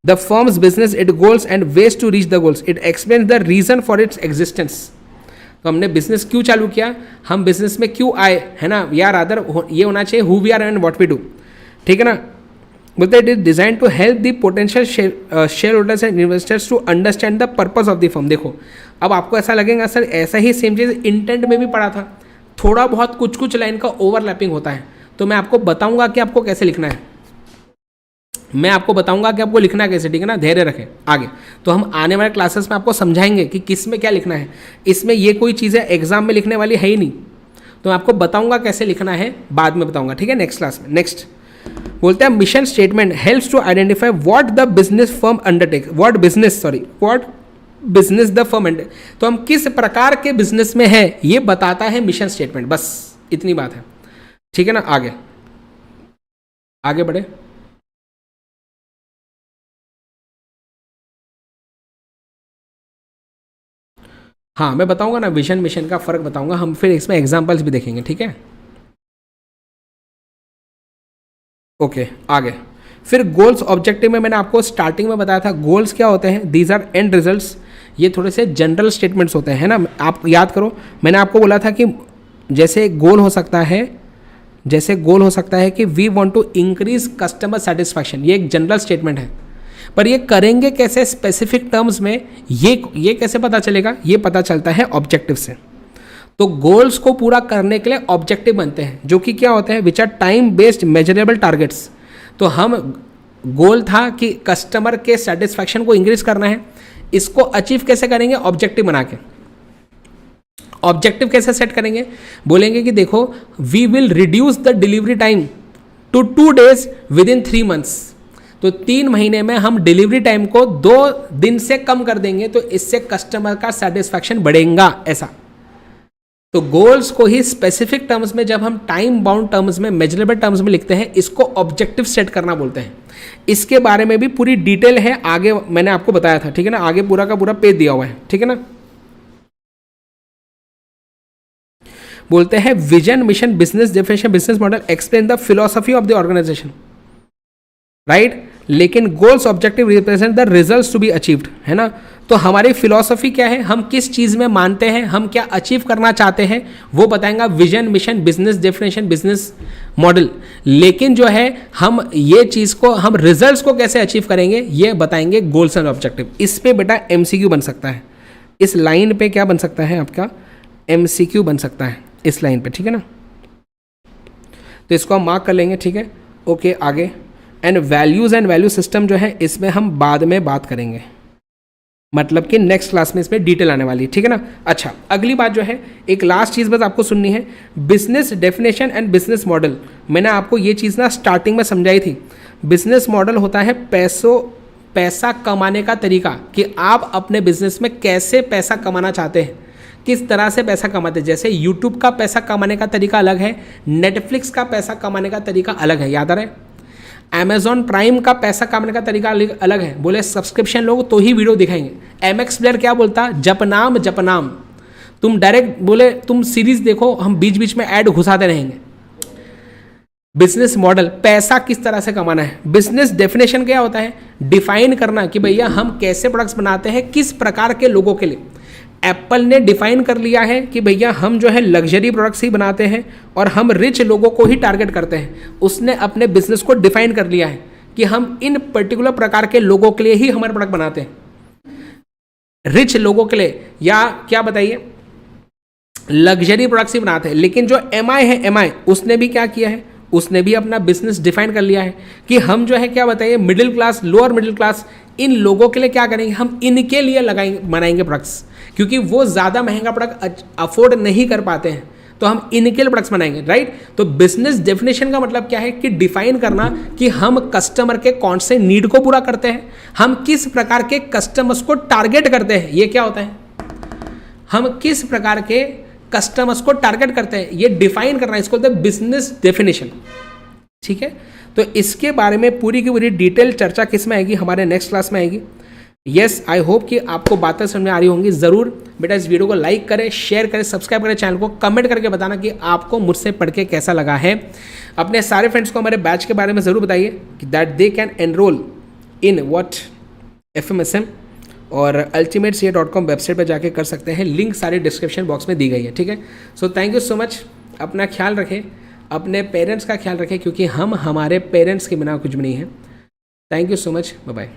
the firms business, it goals and ways to reach the goals, it explains the reason for its existence. तो हमने बिजनेस क्यों चालू किया, हम बिजनेस में क्यों आए, है ना, यार अदर ये होना चाहिए who we are and what we do, ठीक है ना। बोलते it is design to help the potential shareholders and investors to understand the purpose of the firm. देखो अब आपको ऐसा लगेगा सर ऐसा ही सेम चीज़ इंटेंट में भी पढ़ा था, थोड़ा बहुत कुछ लाइन का ओवरलैपिंग होता है। तो मैं आपको बताऊंगा कि आपको कैसे लिखना है। मैं आपको बताऊंगा कि आपको लिखना कैसे, ठीक है ना, धैर्य रखें आगे। तो हम आने वाले क्लासेस में आपको समझाएंगे कि किस में क्या लिखना है। इसमें ये कोई चीज़ें एग्जाम में लिखने वाली है ही नहीं, तो मैं आपको बताऊंगा कैसे लिखना है, बाद में बताऊंगा, ठीक है, नेक्स्ट क्लास में। नेक्स्ट बोलते हैं mission statement helps to identify what the business firm undertake, what business the firm under, तो हम किस प्रकार के बिजनेस में है ये बताता है मिशन स्टेटमेंट, बस इतनी बात है, ठीक है ना। आगे आगे बढ़े। हाँ मैं बताऊंगा ना, विजन मिशन का फर्क बताऊंगा हम, फिर इसमें एग्जांपल्स भी देखेंगे, ठीक है। ओके आगे। फिर गोल्स ऑब्जेक्टिव में मैंने आपको स्टार्टिंग में बताया था गोल्स क्या होते हैं, दीज आर एंड रिजल्ट्स, ये थोड़े से जनरल स्टेटमेंट्स होते हैं ना। आप याद करो मैंने आपको बोला था कि जैसे गोल हो सकता है कि we want to increase customer satisfaction, ये एक जनरल स्टेटमेंट है, पर ये करेंगे कैसे स्पेसिफिक टर्म्स में, ये कैसे पता चलेगा, ये पता चलता है ऑब्जेक्टिव से। तो गोल्स को पूरा करने के लिए ऑब्जेक्टिव बनते हैं, जो कि क्या होते हैं, which are time based measurable targets. तो हम गोल था कि कस्टमर के सेटिस्फैक्शन को इंक्रीज करना है, इसको अचीव कैसे करेंगे, ऑब्जेक्टिव बना के। ऑब्जेक्टिव कैसे सेट करेंगे, बोलेंगे कि देखो we will reduce the delivery time to 2 days within 3 months, तो 3 महीने में हम डिलीवरी टाइम को 2 दिन से कम कर देंगे, तो इससे कस्टमर का सेटिस्फैक्शन बढ़ेगा, ऐसा। तो गोल्स को ही स्पेसिफिक टर्म्स में, जब हम टाइम बाउंड टर्म्स में, मेजरेबल टर्म्स में लिखते हैं, इसको ऑब्जेक्टिव सेट करना बोलते हैं। इसके बारे में भी पूरी डिटेल है, आगे मैंने आपको बताया था, ठीक है ना, आगे पूरा का पूरा पेज दिया हुआ है, ठीक है ना। बोलते हैं vision mission business definition business model explain the philosophy of the organisation, right. लेकिन goals objective represent the results to be achieved, है ना। तो हमारी फिलॉसफी क्या है, हम किस चीज़ में मानते हैं, हम क्या अचीव करना चाहते हैं, वो बताएंगा vision mission business definition business model. लेकिन जो है हम ये चीज़ को, हम रिजल्ट्स को कैसे अचीव करेंगे, ये बताएंगे गोल्स एंड ऑब्जेक्टिव। इस पे बेटा MCQ बन सकता है, इस लाइन पे क्या बन सकता है आपका, MCQ बन सकता है इस लाइन पे, ठीक है ना। तो इसको हम मार्क कर लेंगे, ठीक है। ओके आगे। And values and value system जो है इसमें हम बाद में बात करेंगे, मतलब कि नेक्स्ट क्लास में इसमें डिटेल आने वाली है, ठीक है ना। अच्छा अगली बात जो है, एक लास्ट चीज़ बस आपको सुननी है, business definition and business model. मैंने आपको ये चीज़ ना स्टार्टिंग में समझाई थी। बिजनेस मॉडल होता है पैसा कमाने का तरीका, कि आप अपने बिजनेस में कैसे पैसा कमाना चाहते हैं, किस तरह से पैसा कमाते हैं। जैसे यूट्यूब का पैसा कमाने का तरीका अलग है, नेटफ्लिक्स का पैसा कमाने का तरीका अलग है, याद आ रहा है। Amazon प्राइम का पैसा कमाने का तरीका अलग है, बोले सब्सक्रिप्शन लोग तो ही वीडियो दिखाएंगे। MX प्लेयर क्या बोलता, जपनाम जपनाम, तुम डायरेक्ट बोले तुम सीरीज देखो, हम बीच बीच में ऐड घुसाते रहेंगे। बिजनेस मॉडल, पैसा किस तरह से कमाना है। बिजनेस डेफिनेशन क्या होता है, डिफाइन करना कि भैया हम कैसे प्रोडक्ट्स बनाते हैं, किस प्रकार के लोगों के लिए। एप्पल ने डिफाइन कर लिया है कि भैया हम जो है लग्जरी प्रोडक्ट्स ही बनाते हैं और हम रिच लोगों को ही टारगेट करते हैं। उसने अपने बिजनेस को डिफाइन कर लिया है कि हम इन पर्टिकुलर प्रकार के लोगों के लिए ही हमारे प्रोडक्ट बनाते हैं, रिच लोगों के लिए, या क्या बताइए, लग्जरी प्रोडक्ट्स ही बनाते हैं। लेकिन जो MI है, MI उसने भी क्या किया है, उसने भी अपना बिजनेस डिफाइन कर लिया है कि हम जो है क्या बताइए, middle class, lower middle class, इन लोगों के लिए क्या करेंगे, हम इनके लिए बनाएंगे प्रोडक्ट्स, क्योंकि वो ज़्यादा महंगा प्रोडक्ट अफोर्ड नहीं कर पाते हैं, तो हम इनके लिए प्रोडक्ट्स बनाएंगे, राइट। तो बिजनेस डेफिनेशन का मतलब क्या है कि डिफाइन करना कि हम कस्टमर के कौन से नीड को पूरा करते हैं, हम किस प्रकार के कस्टमर्स को टारगेट करते हैं। ये क्या होता है, हम किस प्रकार के कस्टमर्स को टारगेट करते हैं, ये डिफाइन करना, इसको बोलते हैं बिजनेस डेफिनेशन, ठीक है। तो इसके बारे में पूरी की पूरी डिटेल चर्चा किस में आएगी, हमारे नेक्स्ट क्लास में आएगी। यस, आई होप कि आपको बातें समझ में आ रही होंगी। ज़रूर बेटा इस वीडियो को लाइक करें, शेयर करें, सब्सक्राइब करें चैनल को, कमेंट करके बताना कि आपको मुझसे पढ़ के कैसा लगा है। अपने सारे फ्रेंड्स को हमारे बैच के बारे में ज़रूर बताइए कि that they can enrol in what FMSM, और ultimatecA.com वेबसाइट पर जाके कर सकते हैं, लिंक सारे डिस्क्रिप्शन बॉक्स में दी गई है, ठीक है। So thank you so much, अपना ख्याल रखें, अपने पेरेंट्स का ख्याल रखें, क्योंकि हम हमारे पेरेंट्स के बिना कुछ भी नहीं है। Thank you so much, bye bye.